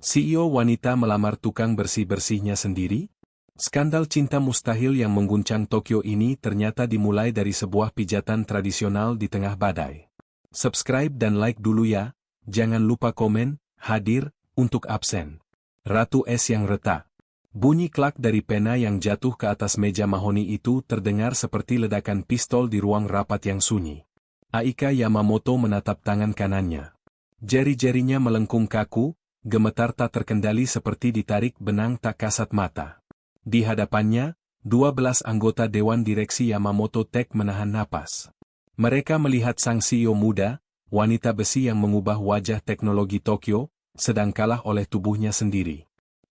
CEO wanita melamar tukang bersih-bersihnya sendiri? Skandal cinta mustahil yang mengguncang Tokyo ini ternyata dimulai dari sebuah pijatan tradisional di tengah badai. Subscribe dan like dulu ya, jangan lupa komen, hadir, untuk absen. Ratu es yang retak. Bunyi klak dari pena yang jatuh ke atas meja mahoni itu terdengar seperti ledakan pistol di ruang rapat yang sunyi. Aika Yamamoto menatap tangan kanannya. Jari-jarinya melengkung kaku, gemetar tak terkendali seperti ditarik benang tak kasat mata. Di hadapannya, 12 anggota Dewan Direksi Yamamoto Tech menahan napas. Mereka melihat sang CEO muda, wanita besi yang mengubah wajah teknologi Tokyo, sedang kalah oleh tubuhnya sendiri.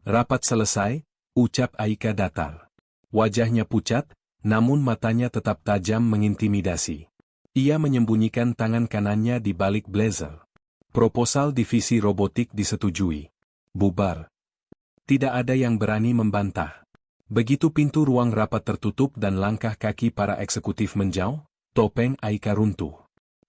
Rapat selesai, ucap Aika datar. Wajahnya pucat, namun matanya tetap tajam mengintimidasi. Ia menyembunyikan tangan kanannya di balik blazer. Proposal divisi robotik disetujui. Bubar. Tidak ada yang berani membantah. Begitu pintu ruang rapat tertutup dan langkah kaki para eksekutif menjauh, topeng Aika runtuh.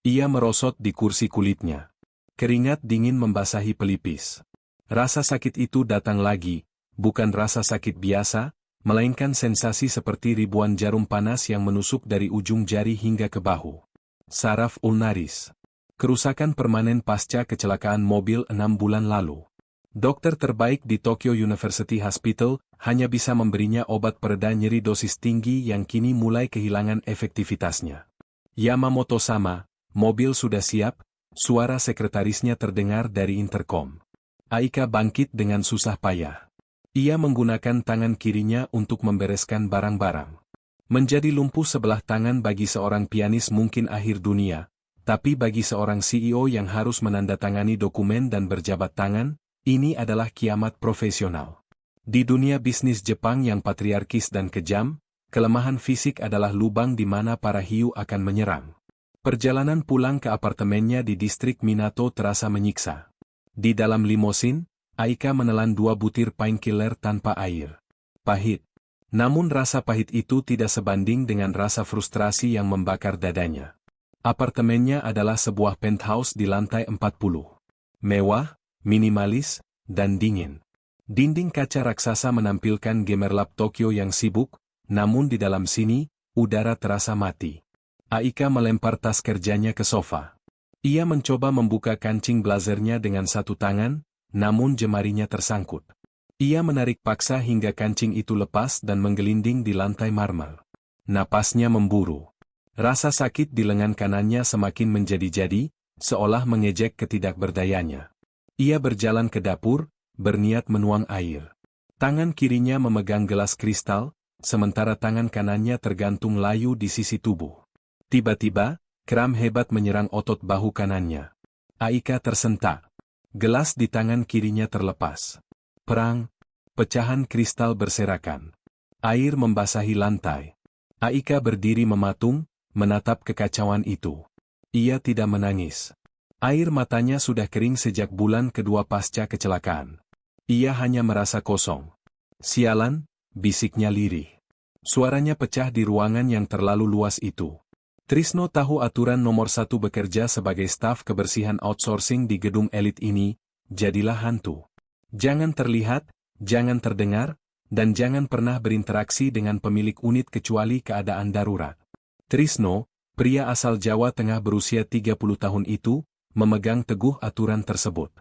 Ia merosot di kursi kulitnya. Keringat dingin membasahi pelipis. Rasa sakit itu datang lagi, bukan rasa sakit biasa, melainkan sensasi seperti ribuan jarum panas yang menusuk dari ujung jari hingga ke bahu. Saraf ulnaris. Kerusakan permanen pasca kecelakaan mobil 6 bulan lalu. Dokter terbaik di Tokyo University Hospital hanya bisa memberinya obat pereda nyeri dosis tinggi yang kini mulai kehilangan efektivitasnya. Yamamoto-sama, mobil sudah siap, suara sekretarisnya terdengar dari interkom. Aika bangkit dengan susah payah. Ia menggunakan tangan kirinya untuk membereskan barang-barang. Menjadi lumpuh sebelah tangan bagi seorang pianis mungkin akhir dunia, tapi bagi seorang CEO yang harus menandatangani dokumen dan berjabat tangan, ini adalah kiamat profesional. Di dunia bisnis Jepang yang patriarkis dan kejam, kelemahan fisik adalah lubang di mana para hiu akan menyerang. Perjalanan pulang ke apartemennya di distrik Minato terasa menyiksa. Di dalam limosin, Aika menelan 2 butir painkiller tanpa air. Pahit. Namun rasa pahit itu tidak sebanding dengan rasa frustrasi yang membakar dadanya. Apartemennya adalah sebuah penthouse di lantai 40. Mewah, minimalis, dan dingin. Dinding kaca raksasa menampilkan gemerlap Tokyo yang sibuk, namun di dalam sini, udara terasa mati. Aika melempar tas kerjanya ke sofa. Ia mencoba membuka kancing blazernya dengan satu tangan, namun jemarinya tersangkut. Ia menarik paksa hingga kancing itu lepas dan menggelinding di lantai marmer. Napasnya memburu. Rasa sakit di lengan kanannya semakin menjadi-jadi, seolah mengejek ketidakberdayanya. Ia berjalan ke dapur, berniat menuang air. Tangan kirinya memegang gelas kristal, sementara tangan kanannya tergantung layu di sisi tubuh. Tiba-tiba, kram hebat menyerang otot bahu kanannya. Aika tersentak. Gelas di tangan kirinya terlepas. Perang. Pecahan kristal berserakan. Air membasahi lantai. Aika berdiri mematung, menatap kekacauan itu. Ia tidak menangis. Air matanya sudah kering sejak bulan kedua pasca kecelakaan. Ia hanya merasa kosong. Sialan, bisiknya lirih. Suaranya pecah di ruangan yang terlalu luas itu. Trisno tahu aturan nomor 1 bekerja sebagai staf kebersihan outsourcing di gedung elit ini, jadilah hantu. Jangan terlihat, jangan terdengar, dan jangan pernah berinteraksi dengan pemilik unit kecuali keadaan darurat. Trisno, pria asal Jawa Tengah berusia 30 tahun itu, memegang teguh aturan tersebut.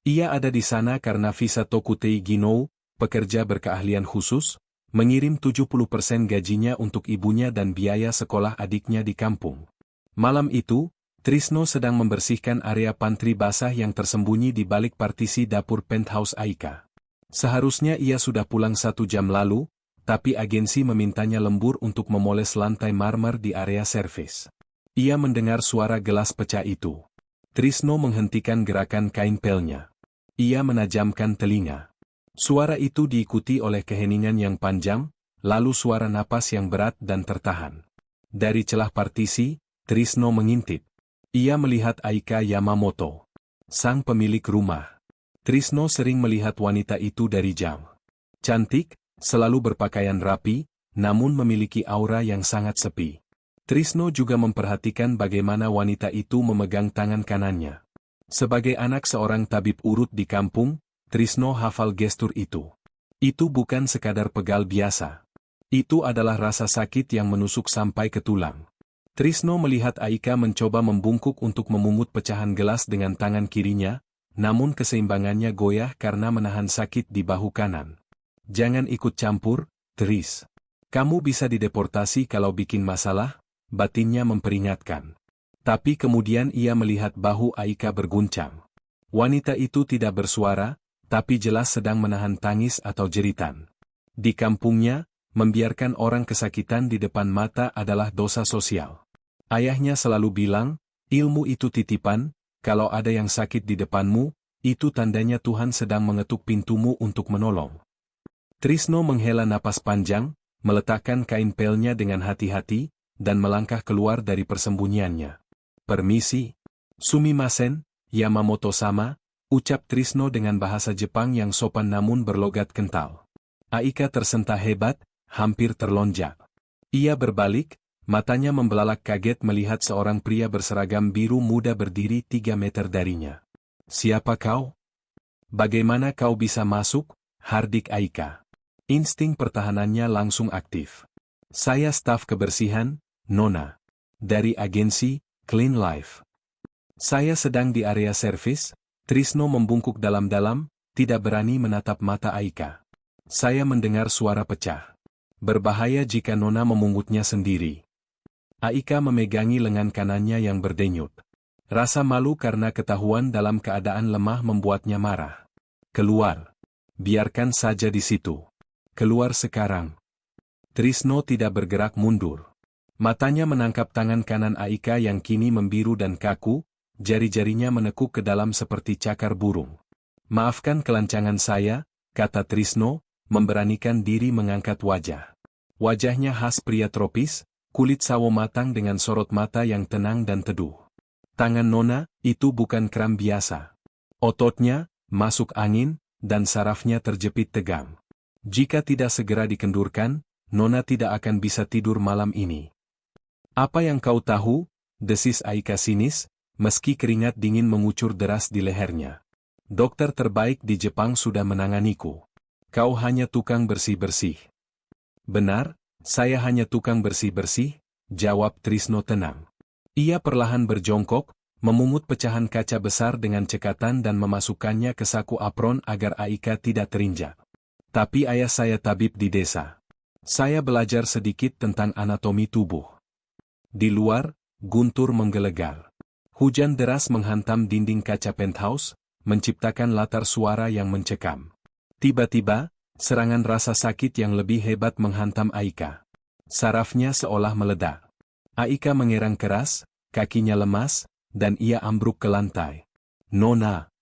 Ia ada di sana karena visa Tokutei Ginou, pekerja berkeahlian khusus, mengirim 70% gajinya untuk ibunya dan biaya sekolah adiknya di kampung. Malam itu, Trisno sedang membersihkan area pantry basah yang tersembunyi di balik partisi dapur penthouse Aika. Seharusnya ia sudah pulang 1 jam lalu, tapi agensi memintanya lembur untuk memoles lantai marmer di area servis. Ia mendengar suara gelas pecah itu. Trisno menghentikan gerakan kain pelnya. Ia menajamkan telinga. Suara itu diikuti oleh keheningan yang panjang, lalu suara napas yang berat dan tertahan. Dari celah partisi, Trisno mengintip. Ia melihat Aika Yamamoto, sang pemilik rumah. Trisno sering melihat wanita itu dari jauh. Cantik, selalu berpakaian rapi, namun memiliki aura yang sangat sepi. Trisno juga memperhatikan bagaimana wanita itu memegang tangan kanannya. Sebagai anak seorang tabib urut di kampung, Trisno hafal gestur itu. Itu bukan sekadar pegal biasa. Itu adalah rasa sakit yang menusuk sampai ke tulang. Trisno melihat Aika mencoba membungkuk untuk memungut pecahan gelas dengan tangan kirinya, namun keseimbangannya goyah karena menahan sakit di bahu kanan. Jangan ikut campur, Tris. Kamu bisa dideportasi kalau bikin masalah, batinnya memperingatkan. Tapi kemudian ia melihat bahu Aika berguncang. Wanita itu tidak bersuara, tapi jelas sedang menahan tangis atau jeritan. Di kampungnya, membiarkan orang kesakitan di depan mata adalah dosa sosial. Ayahnya selalu bilang, ilmu itu titipan, kalau ada yang sakit di depanmu, itu tandanya Tuhan sedang mengetuk pintumu untuk menolong. Trisno menghela napas panjang, meletakkan kain pelnya dengan hati-hati, dan melangkah keluar dari persembunyiannya. Permisi. Sumimasen, Yamamoto-sama, ucap Trisno dengan bahasa Jepang yang sopan namun berlogat kental. Aika tersentak hebat, hampir terlonjak. Ia berbalik, matanya membelalak kaget melihat seorang pria berseragam biru muda berdiri 3 meter darinya. Siapa kau? Bagaimana kau bisa masuk? Hardik Aika. Insting pertahanannya langsung aktif. Saya staf kebersihan, Nona. Dari agensi, Clean Life. Saya sedang di area servis. Trisno membungkuk dalam-dalam, tidak berani menatap mata Aika. Saya mendengar suara pecah. Berbahaya jika Nona memungutnya sendiri. Aika memegangi lengan kanannya yang berdenyut. Rasa malu karena ketahuan dalam keadaan lemah membuatnya marah. Keluar. Biarkan saja di situ. Keluar sekarang. Trisno tidak bergerak mundur. Matanya menangkap tangan kanan Aika yang kini membiru dan kaku, jari-jarinya menekuk ke dalam seperti cakar burung. Maafkan kelancangan saya, kata Trisno, memberanikan diri mengangkat wajah. Wajahnya khas pria tropis, kulit sawo matang dengan sorot mata yang tenang dan teduh. Tangan Nona, itu bukan kram biasa. Ototnya, masuk angin, dan sarafnya terjepit tegang. Jika tidak segera dikendurkan, Nona tidak akan bisa tidur malam ini. Apa yang kau tahu? Desis Aika sinis, meski keringat dingin mengucur deras di lehernya. Dokter terbaik di Jepang sudah menanganiku. Kau hanya tukang bersih-bersih. Benar, saya hanya tukang bersih-bersih, jawab Trisno tenang. Ia perlahan berjongkok, memungut pecahan kaca besar dengan cekatan dan memasukkannya ke saku apron agar Aika tidak terinjak. Tapi ayah saya tabib di desa. Saya belajar sedikit tentang anatomi tubuh. Di luar, guntur menggelegar. Hujan deras menghantam dinding kaca penthouse, menciptakan latar suara yang mencekam. Tiba-tiba, serangan rasa sakit yang lebih hebat menghantam Aika. Sarafnya seolah meledak. Aika mengerang keras, kakinya lemas, dan ia ambruk ke lantai. Nona.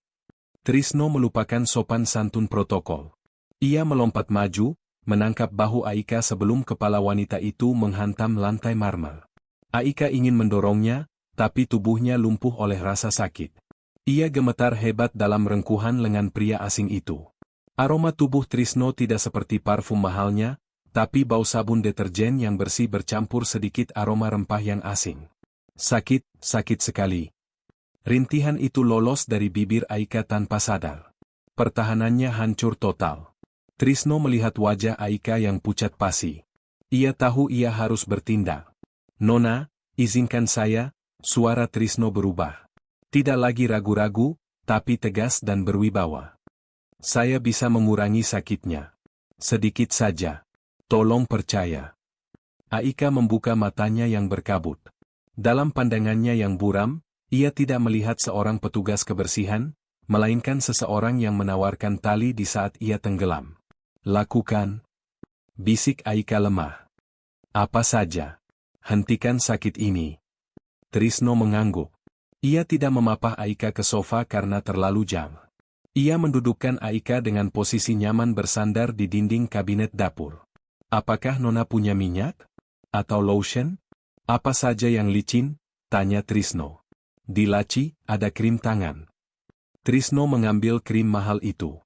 Trisno melupakan sopan santun protokol. Ia melompat maju, menangkap bahu Aika sebelum kepala wanita itu menghantam lantai marmer. Aika ingin mendorongnya, tapi tubuhnya lumpuh oleh rasa sakit. Ia gemetar hebat dalam rengkuhan lengan pria asing itu. Aroma tubuh Trisno tidak seperti parfum mahalnya, tapi bau sabun deterjen yang bersih bercampur sedikit aroma rempah yang asing. Sakit, sakit sekali. Rintihan itu lolos dari bibir Aika tanpa sadar. Pertahanannya hancur total. Trisno melihat wajah Aika yang pucat pasi. Ia tahu ia harus bertindak. Nona, izinkan saya, suara Trisno berubah. Tidak lagi ragu-ragu, tapi tegas dan berwibawa. Saya bisa mengurangi sakitnya. Sedikit saja. Tolong percaya. Aika membuka matanya yang berkabut. Dalam pandangannya yang buram, ia tidak melihat seorang petugas kebersihan, melainkan seseorang yang menawarkan tali di saat ia tenggelam. Lakukan. Bisik Aika lemah. Apa saja. Hentikan sakit ini. Trisno mengangguk. Ia tidak memapah Aika ke sofa karena terlalu jam. Ia mendudukkan Aika dengan posisi nyaman bersandar di dinding kabinet dapur. Apakah Nona punya minyak? Atau lotion? Apa saja yang licin? Tanya Trisno. Di laci, ada krim tangan. Trisno mengambil krim mahal itu.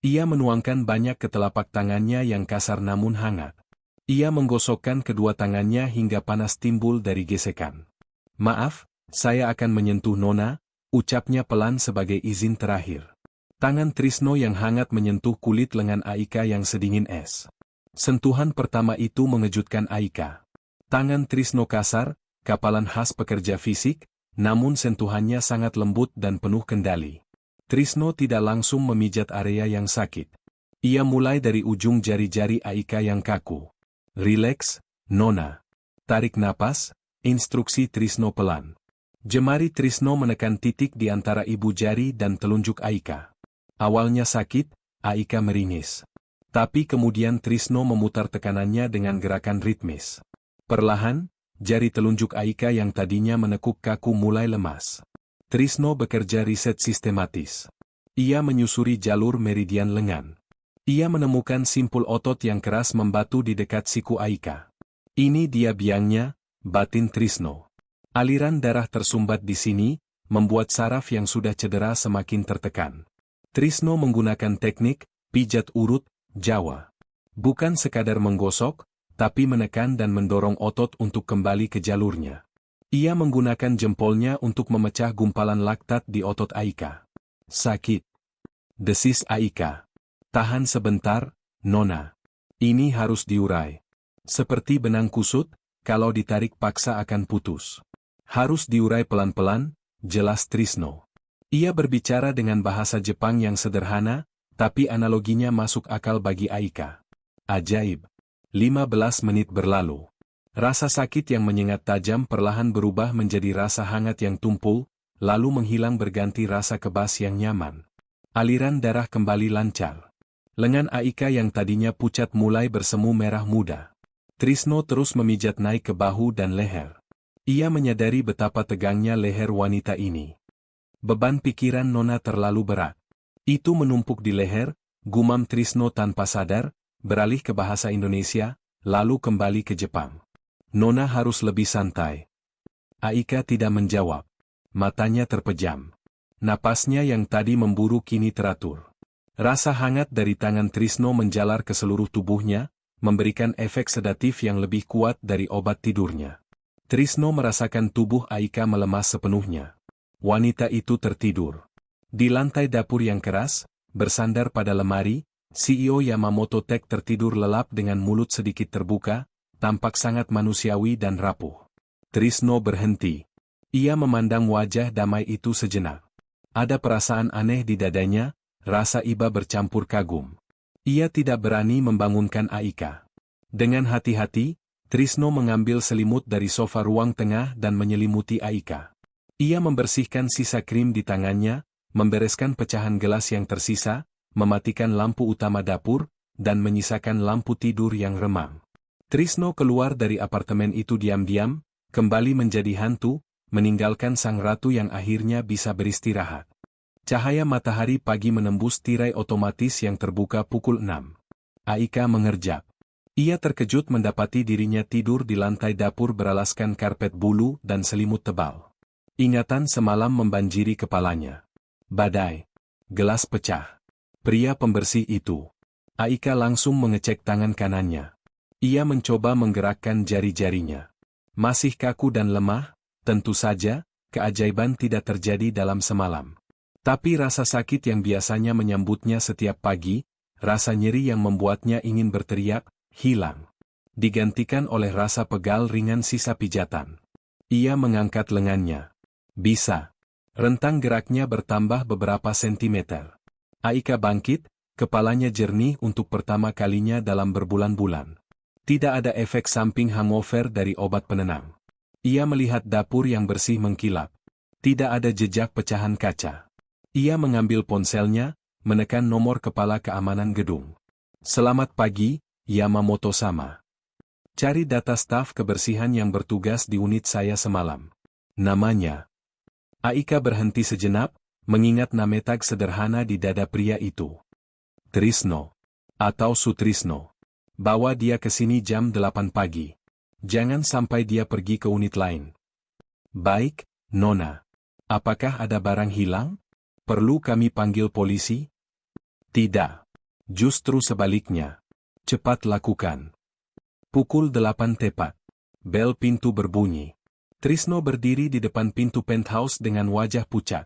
Ia menuangkan banyak ke telapak tangannya yang kasar namun hangat. Ia menggosokkan kedua tangannya hingga panas timbul dari gesekan. Maaf, saya akan menyentuh Nona, ucapnya pelan sebagai izin terakhir. Tangan Trisno yang hangat menyentuh kulit lengan Aika yang sedingin es. Sentuhan pertama itu mengejutkan Aika. Tangan Trisno kasar, kapalan khas pekerja fisik, namun sentuhannya sangat lembut dan penuh kendali. Trisno tidak langsung memijat area yang sakit. Ia mulai dari ujung jari-jari Aika yang kaku. "Rileks, Nona. Tarik napas," instruksi Trisno pelan. Jemari Trisno menekan titik di antara ibu jari dan telunjuk Aika. Awalnya sakit, Aika meringis. Tapi kemudian Trisno memutar tekanannya dengan gerakan ritmis. Perlahan, jari telunjuk Aika yang tadinya menekuk kaku mulai lemas. Trisno bekerja riset sistematis. Ia menyusuri jalur meridian lengan. Ia menemukan simpul otot yang keras membatu di dekat siku Aika. "Ini dia biangnya," batin Trisno. Aliran darah tersumbat di sini, membuat saraf yang sudah cedera semakin tertekan. Trisno menggunakan teknik pijat urut Jawa. Bukan sekadar menggosok, tapi menekan dan mendorong otot untuk kembali ke jalurnya. Ia menggunakan jempolnya untuk memecah gumpalan laktat di otot Aika. "Sakit," desis Aika. "Tahan sebentar, Nona. Ini harus diurai. Seperti benang kusut, kalau ditarik paksa akan putus. Harus diurai pelan-pelan," jelas Trisno. Ia berbicara dengan bahasa Jepang yang sederhana, tapi analoginya masuk akal bagi Aika. Ajaib. 15 menit berlalu. Rasa sakit yang menyengat tajam perlahan berubah menjadi rasa hangat yang tumpul, lalu menghilang berganti rasa kebas yang nyaman. Aliran darah kembali lancar. Lengan Aika yang tadinya pucat mulai bersemu merah muda. Trisno terus memijat naik ke bahu dan leher. Ia menyadari betapa tegangnya leher wanita ini. Beban pikiran Nona terlalu berat. Itu menumpuk di leher, gumam Trisno tanpa sadar, beralih ke bahasa Indonesia, lalu kembali ke Jepang. "Nona harus lebih santai." Aika tidak menjawab. Matanya terpejam. Napasnya yang tadi memburu kini teratur. Rasa hangat dari tangan Trisno menjalar ke seluruh tubuhnya, memberikan efek sedatif yang lebih kuat dari obat tidurnya. Trisno merasakan tubuh Aika melemas sepenuhnya. Wanita itu tertidur. Di lantai dapur yang keras, bersandar pada lemari, CEO Yamamoto Tech tertidur lelap dengan mulut sedikit terbuka, tampak sangat manusiawi dan rapuh. Trisno berhenti. Ia memandang wajah damai itu sejenak. Ada perasaan aneh di dadanya, rasa iba bercampur kagum. Ia tidak berani membangunkan Aika. Dengan hati-hati, Trisno mengambil selimut dari sofa ruang tengah dan menyelimuti Aika. Ia membersihkan sisa krim di tangannya, membereskan pecahan gelas yang tersisa, mematikan lampu utama dapur, dan menyisakan lampu tidur yang remang. Trisno keluar dari apartemen itu diam-diam, kembali menjadi hantu, meninggalkan sang ratu yang akhirnya bisa beristirahat. Cahaya matahari pagi menembus tirai otomatis yang terbuka pukul 6. Aika mengerjap. Ia terkejut mendapati dirinya tidur di lantai dapur beralaskan karpet bulu dan selimut tebal. Ingatan semalam membanjiri kepalanya. Badai. Gelas pecah. Pria pembersih itu. Aika langsung mengecek tangan kanannya. Ia mencoba menggerakkan jari-jarinya. Masih kaku dan lemah, tentu saja, keajaiban tidak terjadi dalam semalam. Tapi rasa sakit yang biasanya menyambutnya setiap pagi, rasa nyeri yang membuatnya ingin berteriak, hilang. Digantikan oleh rasa pegal ringan sisa pijatan. Ia mengangkat lengannya. Bisa. Rentang geraknya bertambah beberapa sentimeter. Aika bangkit, kepalanya jernih untuk pertama kalinya dalam berbulan-bulan. Tidak ada efek samping hangover dari obat penenang. Ia melihat dapur yang bersih mengkilap. Tidak ada jejak pecahan kaca. Ia mengambil ponselnya, menekan nomor kepala keamanan gedung. "Selamat pagi, Yamamoto-sama. Cari data staf kebersihan yang bertugas di unit saya semalam." Namanya. Aika berhenti sejenak, mengingat nama tag sederhana di dada pria itu. Trisno. Atau Sutrisno. Bawa dia ke sini jam 8 pagi. Jangan sampai dia pergi ke unit lain. Baik, Nona. Apakah ada barang hilang? Perlu kami panggil polisi? Tidak. Justru sebaliknya. Cepat lakukan. Pukul 8 tepat. Bel pintu berbunyi. Trisno berdiri di depan pintu penthouse dengan wajah pucat.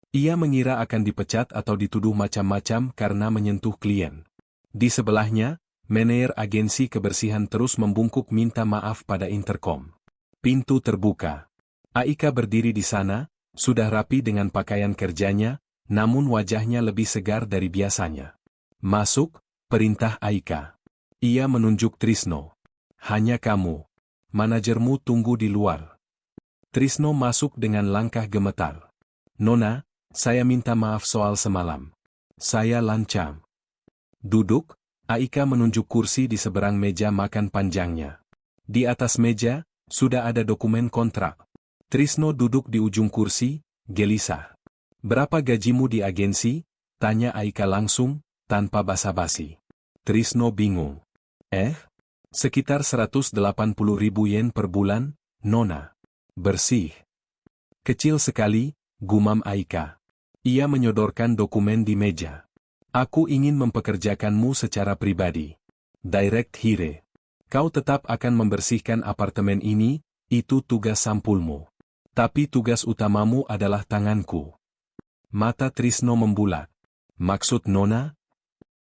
Ia mengira akan dipecat atau dituduh macam-macam karena menyentuh klien. Di sebelahnya, manajer agensi kebersihan terus membungkuk minta maaf pada interkom. Pintu terbuka. Aika berdiri di sana, sudah rapi dengan pakaian kerjanya, namun wajahnya lebih segar dari biasanya. Masuk, perintah Aika. Ia menunjuk Trisno. Hanya kamu. Manajermu tunggu di luar. Trisno masuk dengan langkah gemetar. Nona, saya minta maaf soal semalam. Saya lancang. Duduk, Aika menunjuk kursi di seberang meja makan panjangnya. Di atas meja, sudah ada dokumen kontrak. Trisno duduk di ujung kursi, gelisah. Berapa gajimu di agensi? Tanya Aika langsung, tanpa basa-basi. Trisno bingung. Sekitar 180.000 yen per bulan, Nona. Bersih. Kecil sekali, gumam Aika. Ia menyodorkan dokumen di meja. Aku ingin mempekerjakanmu secara pribadi. Direct hire. Kau tetap akan membersihkan apartemen ini, itu tugas sampulmu. Tapi tugas utamamu adalah tanganku. Mata Trisno membulat. Maksud Nona?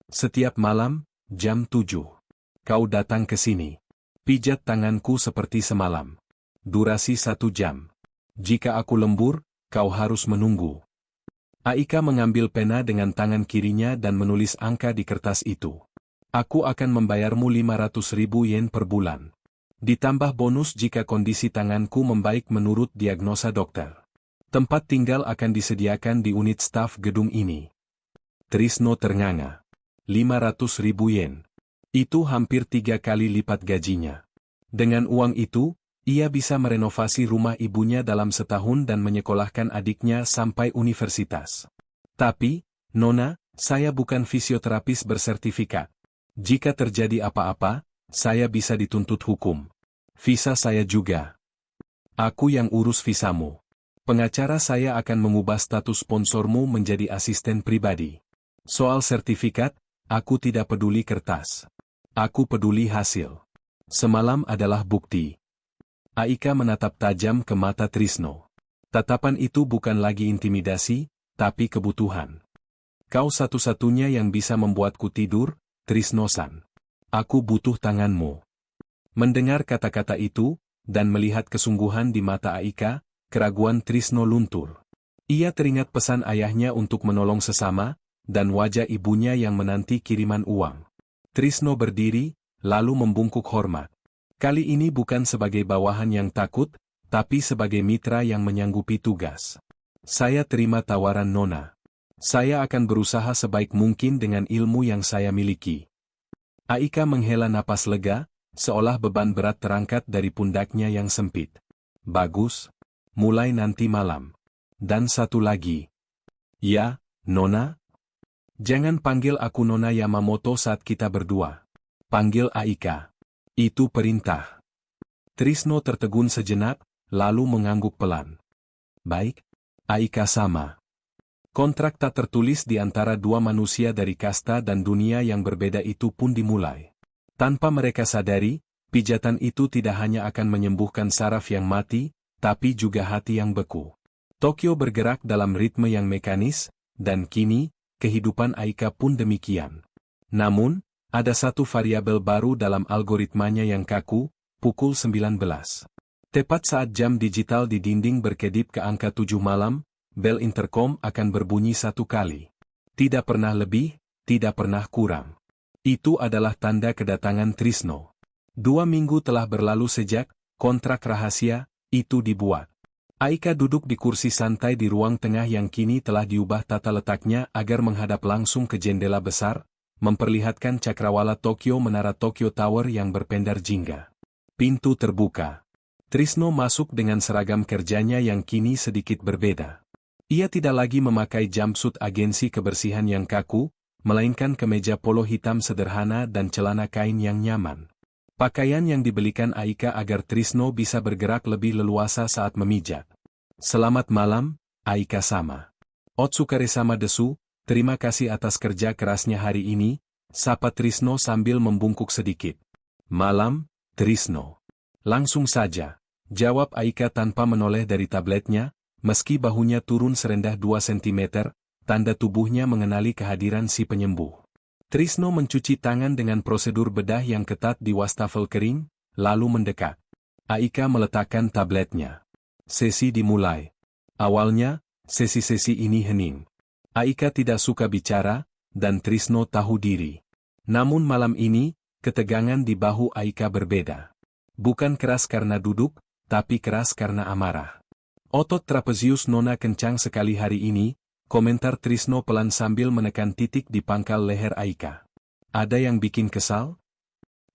Setiap malam, jam 7. Kau datang ke sini. Pijat tanganku seperti semalam. Durasi 1 jam. Jika aku lembur, kau harus menunggu. Aika mengambil pena dengan tangan kirinya dan menulis angka di kertas itu. Aku akan membayarmu 500.000 yen per bulan. Ditambah bonus jika kondisi tanganku membaik menurut diagnosa dokter. Tempat tinggal akan disediakan di unit staf gedung ini. Trisno ternganga. 500.000 yen. Itu hampir 3 kali lipat gajinya. Dengan uang itu, ia bisa merenovasi rumah ibunya dalam setahun dan menyekolahkan adiknya sampai universitas. Tapi, Nona, saya bukan fisioterapis bersertifikat. Jika terjadi apa-apa, saya bisa dituntut hukum. Visa saya juga. Aku yang urus visamu. Pengacara saya akan mengubah status sponsormu menjadi asisten pribadi. Soal sertifikat, aku tidak peduli kertas. Aku peduli hasil. Semalam adalah bukti. Aika menatap tajam ke mata Trisno. Tatapan itu bukan lagi intimidasi, tapi kebutuhan. Kau satu-satunya yang bisa membuatku tidur, Trisno-san. Aku butuh tanganmu. Mendengar kata-kata itu, dan melihat kesungguhan di mata Aika, keraguan Trisno luntur. Ia teringat pesan ayahnya untuk menolong sesama, dan wajah ibunya yang menanti kiriman uang. Trisno berdiri, lalu membungkuk hormat. Kali ini bukan sebagai bawahan yang takut, tapi sebagai mitra yang menyanggupi tugas. Saya terima tawaran Nona. Saya akan berusaha sebaik mungkin dengan ilmu yang saya miliki. Aika menghela napas lega, seolah beban berat terangkat dari pundaknya yang sempit. Bagus. Mulai nanti malam. Dan satu lagi. Ya, Nona? Jangan panggil aku Nona Yamamoto saat kita berdua. Panggil Aika. Itu perintah. Trisno tertegun sejenak, lalu mengangguk pelan. Baik, Aika sama. Kontrak tak tertulis di antara dua manusia dari kasta dan dunia yang berbeda itu pun dimulai. Tanpa mereka sadari, pijatan itu tidak hanya akan menyembuhkan saraf yang mati, tapi juga hati yang beku. Tokyo bergerak dalam ritme yang mekanis, dan kini, kehidupan Aika pun demikian. Namun, ada satu variabel baru dalam algoritmanya yang kaku, pukul 19. Tepat saat jam digital di dinding berkedip ke angka 7 malam, bel interkom akan berbunyi 1 kali. Tidak pernah lebih, tidak pernah kurang. Itu adalah tanda kedatangan Trisno. 2 minggu telah berlalu sejak kontrak rahasia itu dibuat. Aika duduk di kursi santai di ruang tengah yang kini telah diubah tata letaknya agar menghadap langsung ke jendela besar, memperlihatkan cakrawala Tokyo menara Tokyo Tower yang berpendar jingga. Pintu terbuka. Trisno masuk dengan seragam kerjanya yang kini sedikit berbeda. Ia tidak lagi memakai jumpsuit agensi kebersihan yang kaku, melainkan kemeja polo hitam sederhana dan celana kain yang nyaman. Pakaian yang dibelikan Aika agar Trisno bisa bergerak lebih leluasa saat memijat. Selamat malam, Aika sama. Otsukare-sama desu. Terima kasih atas kerja kerasnya hari ini, sapa Trisno sambil membungkuk sedikit. Malam, Trisno. Langsung saja, jawab Aika tanpa menoleh dari tabletnya, Meski bahunya turun serendah 2 cm, tanda tubuhnya mengenali kehadiran si penyembuh. Trisno mencuci tangan dengan prosedur bedah yang ketat di wastafel kering, lalu mendekat. Aika meletakkan tabletnya. Sesi dimulai. Awalnya, sesi-sesi ini hening. Aika tidak suka bicara, dan Trisno tahu diri. Namun malam ini, ketegangan di bahu Aika berbeda. Bukan keras karena duduk, tapi keras karena amarah. Otot trapezius Nona kencang sekali hari ini, komentar Trisno pelan sambil menekan titik di pangkal leher Aika. Ada yang bikin kesal?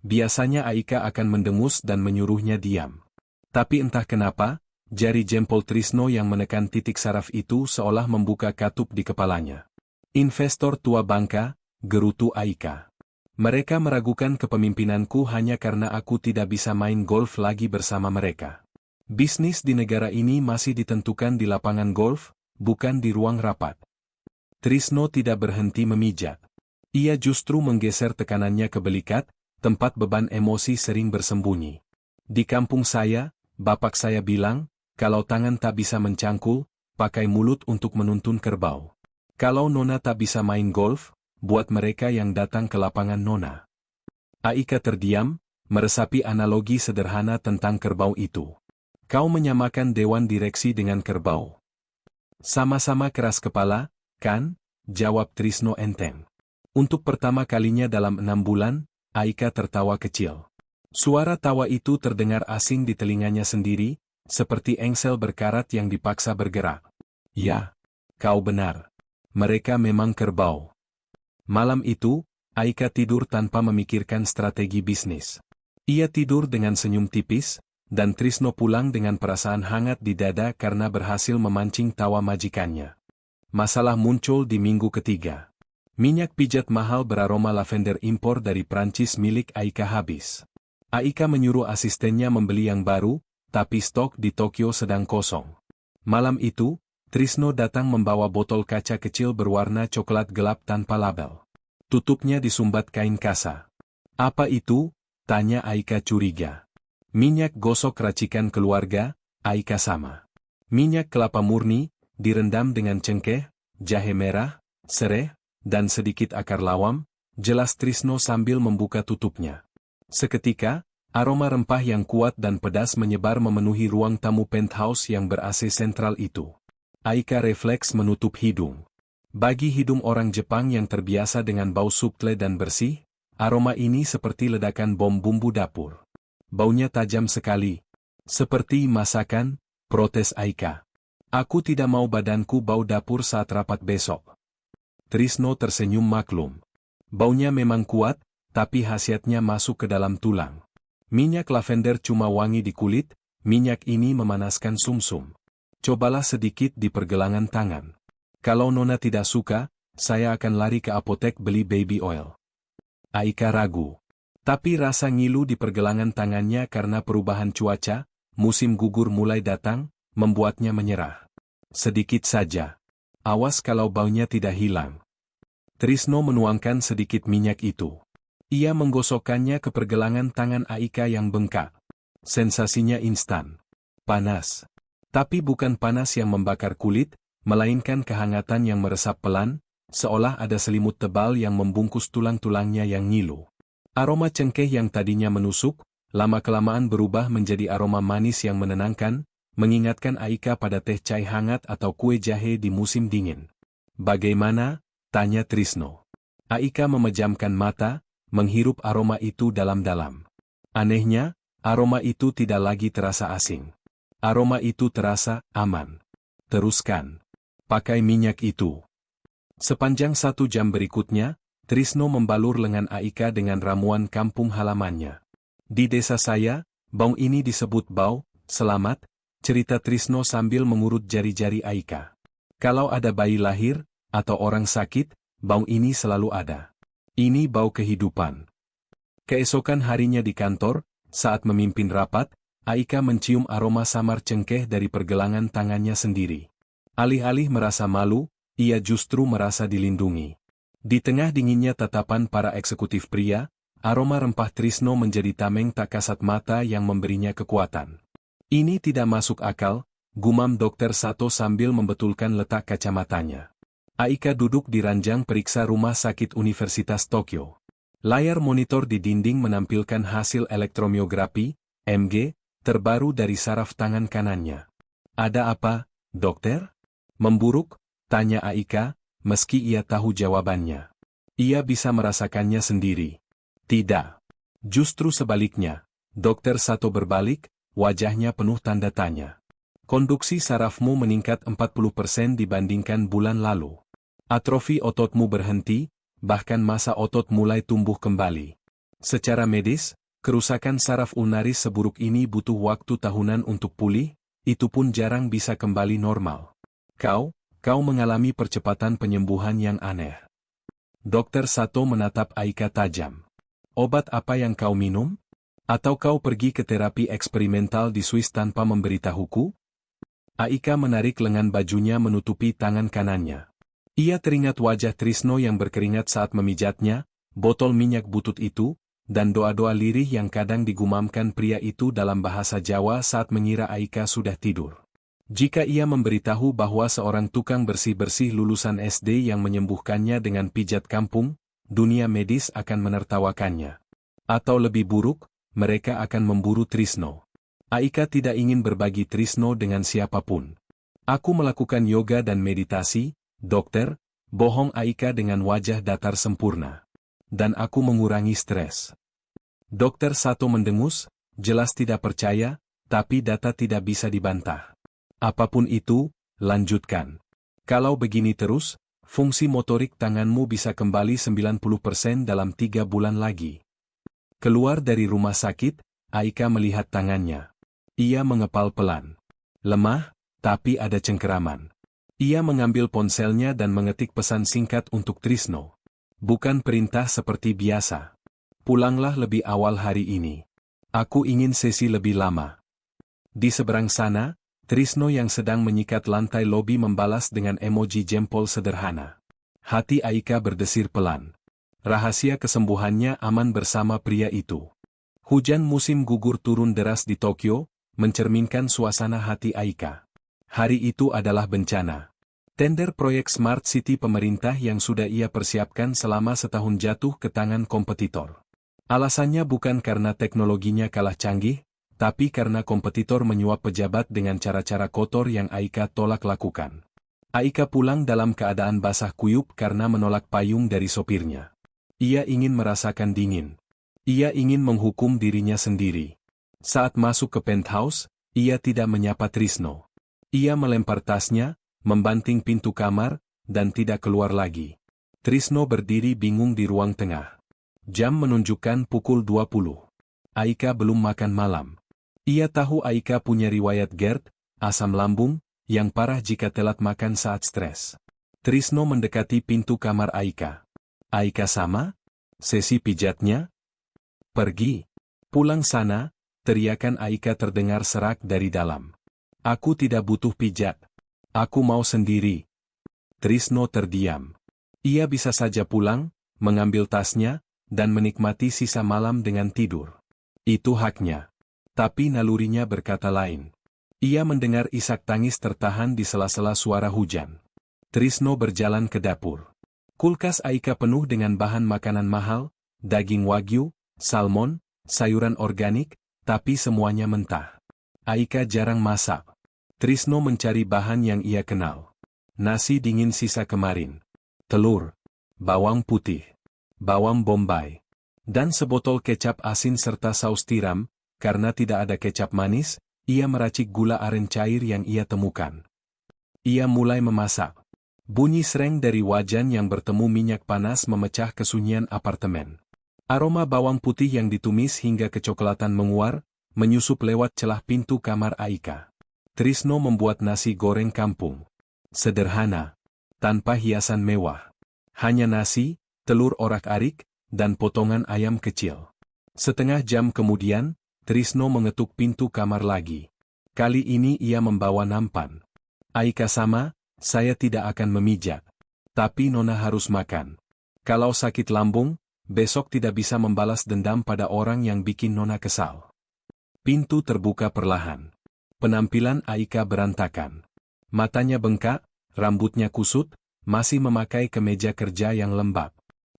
Biasanya Aika akan mendengus dan menyuruhnya diam. Tapi entah kenapa, jari jempol Trisno yang menekan titik saraf itu seolah membuka katup di kepalanya. Investor tua bangka, gerutu Aika. Mereka meragukan kepemimpinanku hanya karena aku tidak bisa main golf lagi bersama mereka. Bisnis di negara ini masih ditentukan di lapangan golf, bukan di ruang rapat. Trisno tidak berhenti memijat. Ia justru menggeser tekanannya ke belikat, tempat beban emosi sering bersembunyi. Di kampung saya, bapak saya bilang, kalau tangan tak bisa mencangkul, pakai mulut untuk menuntun kerbau. Kalau Nona tak bisa main golf, buat mereka yang datang ke lapangan Nona. Aika terdiam, meresapi analogi sederhana tentang kerbau itu. Kau menyamakan dewan direksi dengan kerbau. Sama-sama keras kepala, kan? Jawab Trisno enteng. Untuk pertama kalinya dalam 6 bulan, Aika tertawa kecil. Suara tawa itu terdengar asing di telinganya sendiri, seperti engsel berkarat yang dipaksa bergerak. Ya, kau benar. Mereka memang kerbau. Malam itu, Aika tidur tanpa memikirkan strategi bisnis. Ia tidur dengan senyum tipis, dan Trisno pulang dengan perasaan hangat di dada karena berhasil memancing tawa majikannya. Masalah muncul di minggu ketiga. Minyak pijat mahal beraroma lavender impor dari Prancis milik Aika habis. Aika menyuruh asistennya membeli yang baru, tapi stok di Tokyo sedang kosong. Malam itu, Trisno datang membawa botol kaca kecil berwarna coklat gelap tanpa label. Tutupnya disumbat kain kasa. Apa itu? Tanya Aika curiga. Minyak gosok racikan keluarga, Aika sama. Minyak kelapa murni, direndam dengan cengkeh, jahe merah, sereh, dan sedikit akar lawam, jelas Trisno sambil membuka tutupnya. Seketika, aroma rempah yang kuat dan pedas menyebar memenuhi ruang tamu penthouse yang ber-AC sentral itu. Aika refleks menutup hidung. Bagi hidung orang Jepang yang terbiasa dengan bau supple dan bersih, aroma ini seperti ledakan bom bumbu dapur. Baunya tajam sekali. Seperti masakan, protes Aika. Aku tidak mau badanku bau dapur saat rapat besok. Trisno tersenyum maklum. Baunya memang kuat, tapi khasiatnya masuk ke dalam tulang. Minyak lavender cuma wangi di kulit, minyak ini memanaskan sumsum. Cobalah sedikit di pergelangan tangan. Kalau Nona tidak suka, saya akan lari ke apotek beli baby oil. Aika ragu. Tapi rasa ngilu di pergelangan tangannya karena perubahan cuaca, musim gugur mulai datang, membuatnya menyerah. Sedikit saja. Awas kalau baunya tidak hilang. Trisno menuangkan sedikit minyak itu. Ia menggosokkannya ke pergelangan tangan Aika yang bengkak. Sensasinya instan. Panas. Tapi bukan panas yang membakar kulit, melainkan kehangatan yang meresap pelan, seolah ada selimut tebal yang membungkus tulang-tulangnya yang ngilu. Aroma cengkeh yang tadinya menusuk, lama-kelamaan berubah menjadi aroma manis yang menenangkan, mengingatkan Aika pada teh cai hangat atau kue jahe di musim dingin. Bagaimana? Tanya Trisno. Aika memejamkan mata, menghirup aroma itu dalam-dalam. Anehnya, aroma itu tidak lagi terasa asing. Aroma itu terasa aman. Teruskan. Pakai minyak itu. Sepanjang 1 jam berikutnya, Trisno membalur lengan Aika dengan ramuan kampung halamannya. Di desa saya, bau ini disebut bau selamat, cerita Trisno sambil mengurut jari-jari Aika. Kalau ada bayi lahir, atau orang sakit, bau ini selalu ada. Ini bau kehidupan. Keesokan harinya di kantor, saat memimpin rapat, Aika mencium aroma samar cengkeh dari pergelangan tangannya sendiri. Alih-alih merasa malu, ia justru merasa dilindungi. Di tengah dinginnya tatapan para eksekutif pria, aroma rempah Trisno menjadi tameng tak kasat mata yang memberinya kekuatan. Ini tidak masuk akal, gumam Dokter Sato sambil membetulkan letak kacamatanya. Aika duduk di ranjang periksa rumah sakit Universitas Tokyo. Layar monitor di dinding menampilkan hasil elektromiografi, MG, terbaru dari saraf tangan kanannya. Ada apa, dokter? Memburuk, tanya Aika, meski ia tahu jawabannya. Ia bisa merasakannya sendiri. Tidak. Justru sebaliknya, Dokter Sato berbalik, wajahnya penuh tanda tanya. Konduksi sarafmu meningkat 40% dibandingkan bulan lalu. Atrofi ototmu berhenti, bahkan massa otot mulai tumbuh kembali. Secara medis, kerusakan saraf ulnaris seburuk ini butuh waktu tahunan untuk pulih, itu pun jarang bisa kembali normal. Kau mengalami percepatan penyembuhan yang aneh. Dokter Sato menatap Aika tajam. Obat apa yang kau minum? Atau kau pergi ke terapi eksperimental di Swiss tanpa memberitahuku? Aika menarik lengan bajunya menutupi tangan kanannya. Ia teringat wajah Trisno yang berkeringat saat memijatnya, botol minyak butut itu, dan doa-doa lirih yang kadang digumamkan pria itu dalam bahasa Jawa saat mengira Aika sudah tidur. Jika ia memberitahu bahwa seorang tukang bersih-bersih lulusan SD yang menyembuhkannya dengan pijat kampung, dunia medis akan menertawakannya. Atau lebih buruk, mereka akan memburu Trisno. Aika tidak ingin berbagi Trisno dengan siapapun. Aku melakukan yoga dan meditasi, dokter, bohong Aika dengan wajah datar sempurna. Dan aku mengurangi stres. Dokter Sato mendengus, jelas tidak percaya, tapi data tidak bisa dibantah. Apapun itu, lanjutkan. Kalau begini terus, fungsi motorik tanganmu bisa kembali 90% dalam 3 bulan lagi. Keluar dari rumah sakit, Aika melihat tangannya. Ia mengepal pelan. Lemah, tapi ada cengkeraman. Ia mengambil ponselnya dan mengetik pesan singkat untuk Trisno. Bukan perintah seperti biasa. Pulanglah lebih awal hari ini. Aku ingin sesi lebih lama. Di seberang sana, Trisno yang sedang menyikat lantai lobi membalas dengan emoji jempol sederhana. Hati Aika berdesir pelan. Rahasia kesembuhannya aman bersama pria itu. Hujan musim gugur turun deras di Tokyo, mencerminkan suasana hati Aika. Hari itu adalah bencana. Tender proyek Smart City pemerintah yang sudah ia persiapkan selama setahun jatuh ke tangan kompetitor. Alasannya bukan karena teknologinya kalah canggih, tapi karena kompetitor menyuap pejabat dengan cara-cara kotor yang Aika tolak lakukan. Aika pulang dalam keadaan basah kuyup karena menolak payung dari sopirnya. Ia ingin merasakan dingin. Ia ingin menghukum dirinya sendiri. Saat masuk ke penthouse, ia tidak menyapa Trisno. Ia melempar tasnya, membanting pintu kamar, dan tidak keluar lagi. Trisno berdiri bingung di ruang tengah. Jam menunjukkan pukul 20. Aika belum makan malam. Ia tahu Aika punya riwayat GERD, asam lambung, yang parah jika telat makan saat stres. Trisno mendekati pintu kamar Aika. Aika sama? Sesi pijatnya? Pergi. Pulang sana, teriakan Aika terdengar serak dari dalam. Aku tidak butuh pijat. Aku mau sendiri. Trisno terdiam. Ia bisa saja pulang, mengambil tasnya, dan menikmati sisa malam dengan tidur. Itu haknya. Tapi nalurinya berkata lain. Ia mendengar isak tangis tertahan di sela-sela suara hujan. Trisno berjalan ke dapur. Kulkas Aika penuh dengan bahan makanan mahal, daging wagyu, salmon, sayuran organik, tapi semuanya mentah. Aika jarang masak. Trisno mencari bahan yang ia kenal. Nasi dingin sisa kemarin. Telur. Bawang putih. Bawang bombay. Dan sebotol kecap asin serta saus tiram. Karena tidak ada kecap manis, ia meracik gula aren cair yang ia temukan. Ia mulai memasak. Bunyi sereng dari wajan yang bertemu minyak panas memecah kesunyian apartemen. Aroma bawang putih yang ditumis hingga kecoklatan menguar, menyusup lewat celah pintu kamar Aika. Trisno membuat nasi goreng kampung. Sederhana. Tanpa hiasan mewah. Hanya nasi, telur orak-arik, dan potongan ayam kecil. Setengah jam kemudian, Trisno mengetuk pintu kamar lagi. Kali ini ia membawa nampan. Aika sama, saya tidak akan memijat. Tapi Nona harus makan. Kalau sakit lambung, besok tidak bisa membalas dendam pada orang yang bikin Nona kesal. Pintu terbuka perlahan. Penampilan Aika berantakan. Matanya bengkak, rambutnya kusut, masih memakai kemeja kerja yang lembab.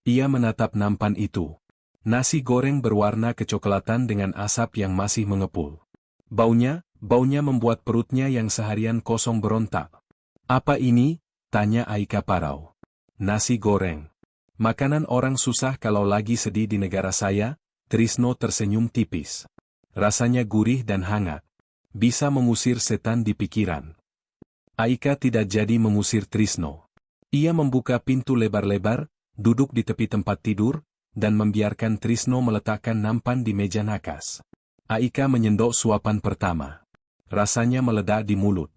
Ia menatap nampan itu. Nasi goreng berwarna kecoklatan dengan asap yang masih mengepul. Baunya membuat perutnya yang seharian kosong berontak. "Apa ini?" tanya Aika parau. "Nasi goreng. Makanan orang susah kalau lagi sedih di negara saya." Trisno tersenyum tipis. Rasanya gurih dan hangat. Bisa mengusir setan di pikiran. Aika tidak jadi mengusir Trisno. Ia membuka pintu lebar-lebar, duduk di tepi tempat tidur, dan membiarkan Trisno meletakkan nampan di meja nakas. Aika menyendok suapan pertama. Rasanya meledak di mulut.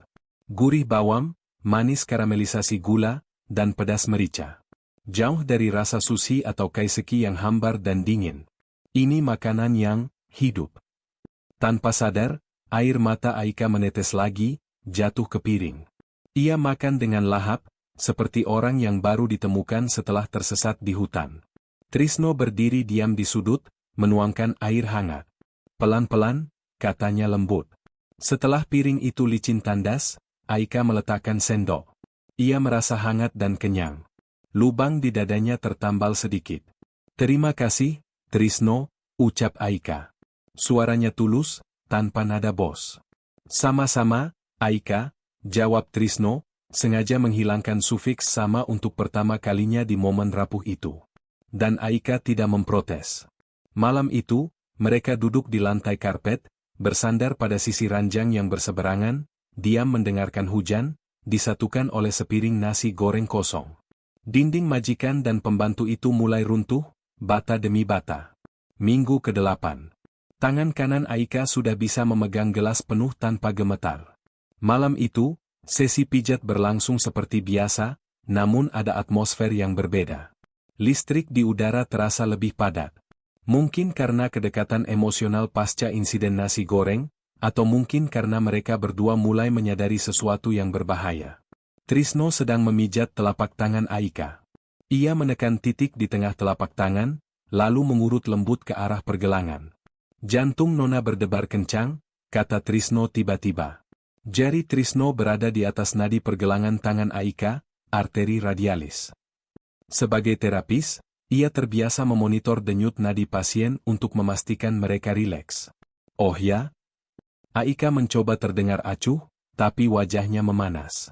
Gurih bawang, manis karamelisasi gula, dan pedas merica. Jauh dari rasa sushi atau kaiseki yang hambar dan dingin. Ini makanan yang hidup. Tanpa sadar, air mata Aika menetes lagi, jatuh ke piring. Ia makan dengan lahap, seperti orang yang baru ditemukan setelah tersesat di hutan. Trisno berdiri diam di sudut, menuangkan air hangat. "Pelan-pelan," katanya lembut. Setelah piring itu licin tandas, Aika meletakkan sendok. Ia merasa hangat dan kenyang. Lubang di dadanya tertambal sedikit. "Terima kasih, Trisno," ucap Aika. Suaranya tulus, tanpa nada bos. "Sama-sama, Aika," jawab Trisno, sengaja menghilangkan sufiks sama untuk pertama kalinya di momen rapuh itu. Dan Aika tidak memprotes. Malam itu, mereka duduk di lantai karpet, bersandar pada sisi ranjang yang berseberangan, diam mendengarkan hujan, disatukan oleh sepiring nasi goreng kosong. Dinding majikan dan pembantu itu mulai runtuh, bata demi bata. Minggu ke-8. Tangan kanan Aika sudah bisa memegang gelas penuh tanpa gemetar. Malam itu, sesi pijat berlangsung seperti biasa, namun ada atmosfer yang berbeda. Listrik di udara terasa lebih padat. Mungkin karena kedekatan emosional pasca insiden nasi goreng, atau mungkin karena mereka berdua mulai menyadari sesuatu yang berbahaya. Trisno sedang memijat telapak tangan Aika. Ia menekan titik di tengah telapak tangan, lalu mengurut lembut ke arah pergelangan. "Jantung Nona berdebar kencang," kata Trisno tiba-tiba. Jari Trisno berada di atas nadi pergelangan tangan Aika, arteri radialis. Sebagai terapis, ia terbiasa memonitor denyut nadi pasien untuk memastikan mereka rileks. "Oh ya?" Aika mencoba terdengar acuh, tapi wajahnya memanas.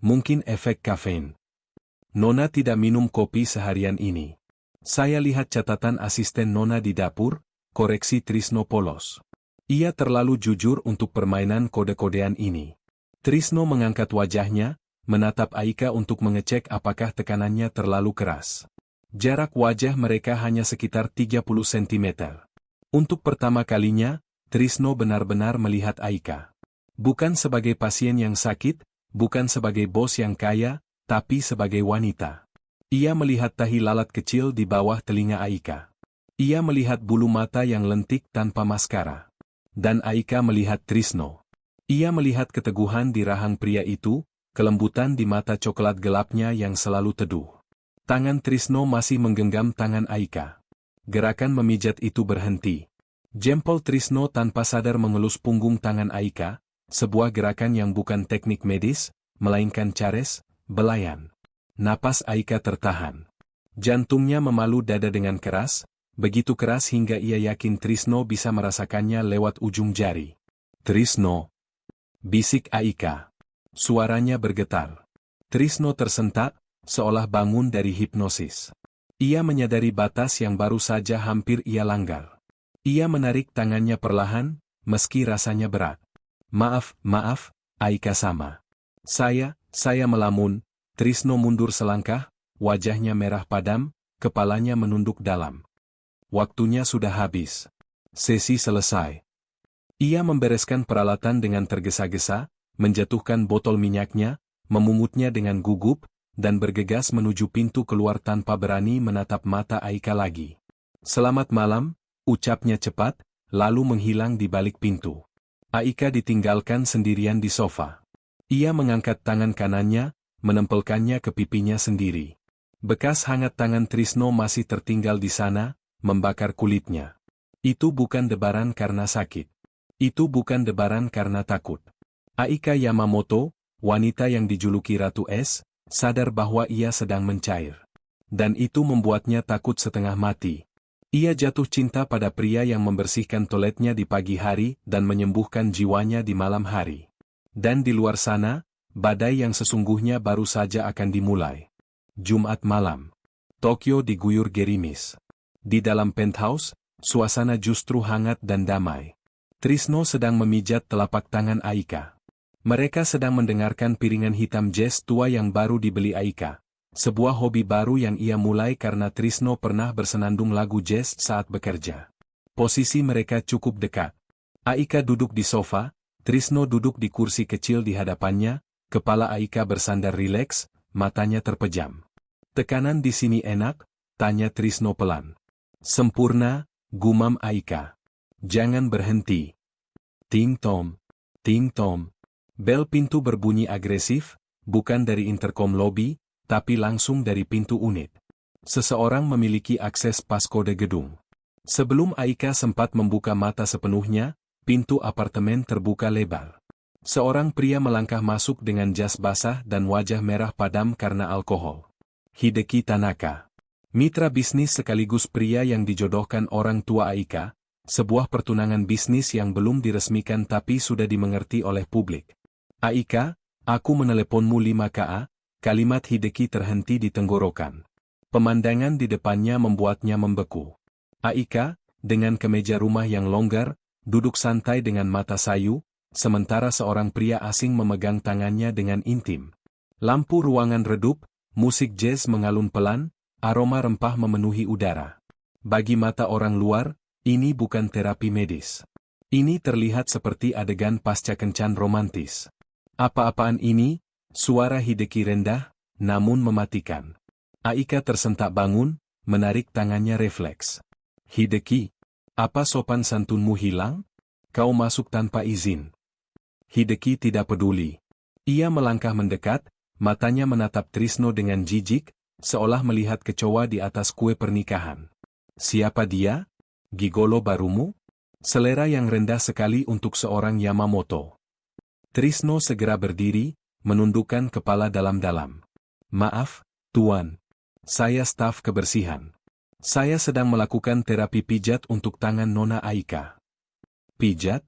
"Mungkin efek kafein. Nona tidak minum kopi seharian ini." "Saya lihat catatan asisten Nona di dapur," koreksi Trisno polos. Ia terlalu jujur untuk permainan kode-kodean ini. Trisno mengangkat wajahnya, menatap Aika untuk mengecek apakah tekanannya terlalu keras. Jarak wajah mereka hanya sekitar 30 cm. Untuk pertama kalinya, Trisno benar-benar melihat Aika. Bukan sebagai pasien yang sakit, bukan sebagai bos yang kaya, tapi sebagai wanita. Ia melihat tahi lalat kecil di bawah telinga Aika. Ia melihat bulu mata yang lentik tanpa maskara. Dan Aika melihat Trisno. Ia melihat keteguhan di rahang pria itu, kelembutan di mata coklat gelapnya yang selalu teduh. Tangan Trisno masih menggenggam tangan Aika. Gerakan memijat itu berhenti. Jempol Trisno tanpa sadar mengelus punggung tangan Aika, sebuah gerakan yang bukan teknik medis, melainkan cares, belayan. Napas Aika tertahan. Jantungnya memalu dada dengan keras, begitu keras hingga ia yakin Trisno bisa merasakannya lewat ujung jari. "Trisno," bisik Aika. Suaranya bergetar. Trisno tersentak, seolah bangun dari hipnosis. Ia menyadari batas yang baru saja hampir ia langgar. Ia menarik tangannya perlahan, meski rasanya berat. Maaf, Aika sama. Saya melamun." Trisno mundur selangkah, wajahnya merah padam, kepalanya menunduk dalam. Waktunya sudah habis. Sesi selesai. Ia membereskan peralatan dengan tergesa-gesa, menjatuhkan botol minyaknya, memungutnya dengan gugup, dan bergegas menuju pintu keluar tanpa berani menatap mata Aika lagi. "Selamat malam," ucapnya cepat, lalu menghilang di balik pintu. Aika ditinggalkan sendirian di sofa. Ia mengangkat tangan kanannya, menempelkannya ke pipinya sendiri. Bekas hangat tangan Trisno masih tertinggal di sana, membakar kulitnya. Itu bukan debaran karena sakit. Itu bukan debaran karena takut. Aika Yamamoto, wanita yang dijuluki Ratu Es, sadar bahwa ia sedang mencair. Dan itu membuatnya takut setengah mati. Ia jatuh cinta pada pria yang membersihkan toiletnya di pagi hari dan menyembuhkan jiwanya di malam hari. Dan di luar sana, badai yang sesungguhnya baru saja akan dimulai. Jumat malam. Tokyo diguyur gerimis. Di dalam penthouse, suasana justru hangat dan damai. Trisno sedang memijat telapak tangan Aika. Mereka sedang mendengarkan piringan hitam jazz tua yang baru dibeli Aika. Sebuah hobi baru yang ia mulai karena Trisno pernah bersenandung lagu jazz saat bekerja. Posisi mereka cukup dekat. Aika duduk di sofa, Trisno duduk di kursi kecil di hadapannya, kepala Aika bersandar rileks, matanya terpejam. "Tekanan di sini enak?" tanya Trisno pelan. "Sempurna," gumam Aika. "Jangan berhenti." Ting tom, ting tom. Bel pintu berbunyi agresif, bukan dari interkom lobi, tapi langsung dari pintu unit. Seseorang memiliki akses pas kode gedung. Sebelum Aika sempat membuka mata sepenuhnya, pintu apartemen terbuka lebar. Seorang pria melangkah masuk dengan jas basah dan wajah merah padam karena alkohol. Hideki Tanaka. Mitra bisnis sekaligus pria yang dijodohkan orang tua Aika, sebuah pertunangan bisnis yang belum diresmikan tapi sudah dimengerti oleh publik. "Aika, aku meneleponmu 5 KA, kalimat Hideki terhenti di tenggorokan. Pemandangan di depannya membuatnya membeku. Aika, dengan kemeja rumah yang longgar, duduk santai dengan mata sayu, sementara seorang pria asing memegang tangannya dengan intim. Lampu ruangan redup, musik jazz mengalun pelan, aroma rempah memenuhi udara. Bagi mata orang luar, ini bukan terapi medis. Ini terlihat seperti adegan pasca kencan romantis. "Apa-apaan ini?" Suara Hideki rendah, namun mematikan. Aika tersentak bangun, menarik tangannya refleks. "Hideki, apa sopan santunmu hilang? Kau masuk tanpa izin." Hideki tidak peduli. Ia melangkah mendekat, matanya menatap Trisno dengan jijik, seolah melihat kecoa di atas kue pernikahan. "Siapa dia? Gigolo barumu?" Selera yang rendah sekali untuk seorang Yamamoto. Trisno segera berdiri, menundukkan kepala dalam-dalam. "Maaf, Tuan. Saya staf kebersihan. Saya sedang melakukan terapi pijat untuk tangan Nona Aika." "Pijat?"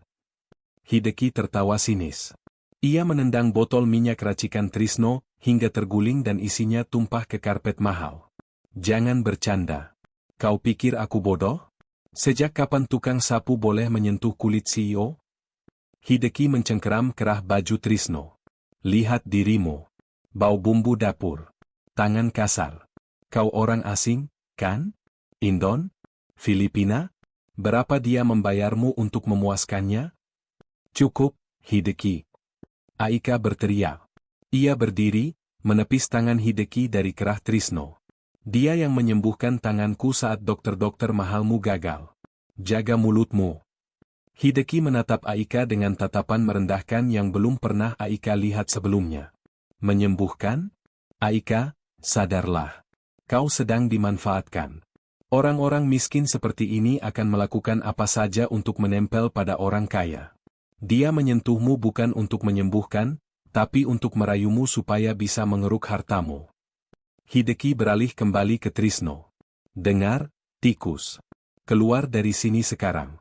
Hideki tertawa sinis. Ia menendang botol minyak racikan Trisno, hingga terguling dan isinya tumpah ke karpet mahal. "Jangan bercanda. Kau pikir aku bodoh? Sejak kapan tukang sapu boleh menyentuh kulit CEO?" Hideki mencengkeram kerah baju Trisno. "Lihat dirimu. Bau bumbu dapur. Tangan kasar. Kau orang asing, kan? Indon? Filipina? Berapa dia membayarmu untuk memuaskannya?" "Cukup, Hideki." Aika berteriak. Ia berdiri, menepis tangan Hideki dari kerah Trisno. "Dia yang menyembuhkan tanganku saat dokter-dokter mahalmu gagal. Jaga mulutmu." Hideki menatap Aika dengan tatapan merendahkan yang belum pernah Aika lihat sebelumnya. "Menyembuhkan? Aika, sadarlah. Kau sedang dimanfaatkan. Orang-orang miskin seperti ini akan melakukan apa saja untuk menempel pada orang kaya. Dia menyentuhmu bukan untuk menyembuhkan, tapi untuk merayumu supaya bisa mengeruk hartamu." Hideki beralih kembali ke Trisno. "Dengar, tikus. Keluar dari sini sekarang.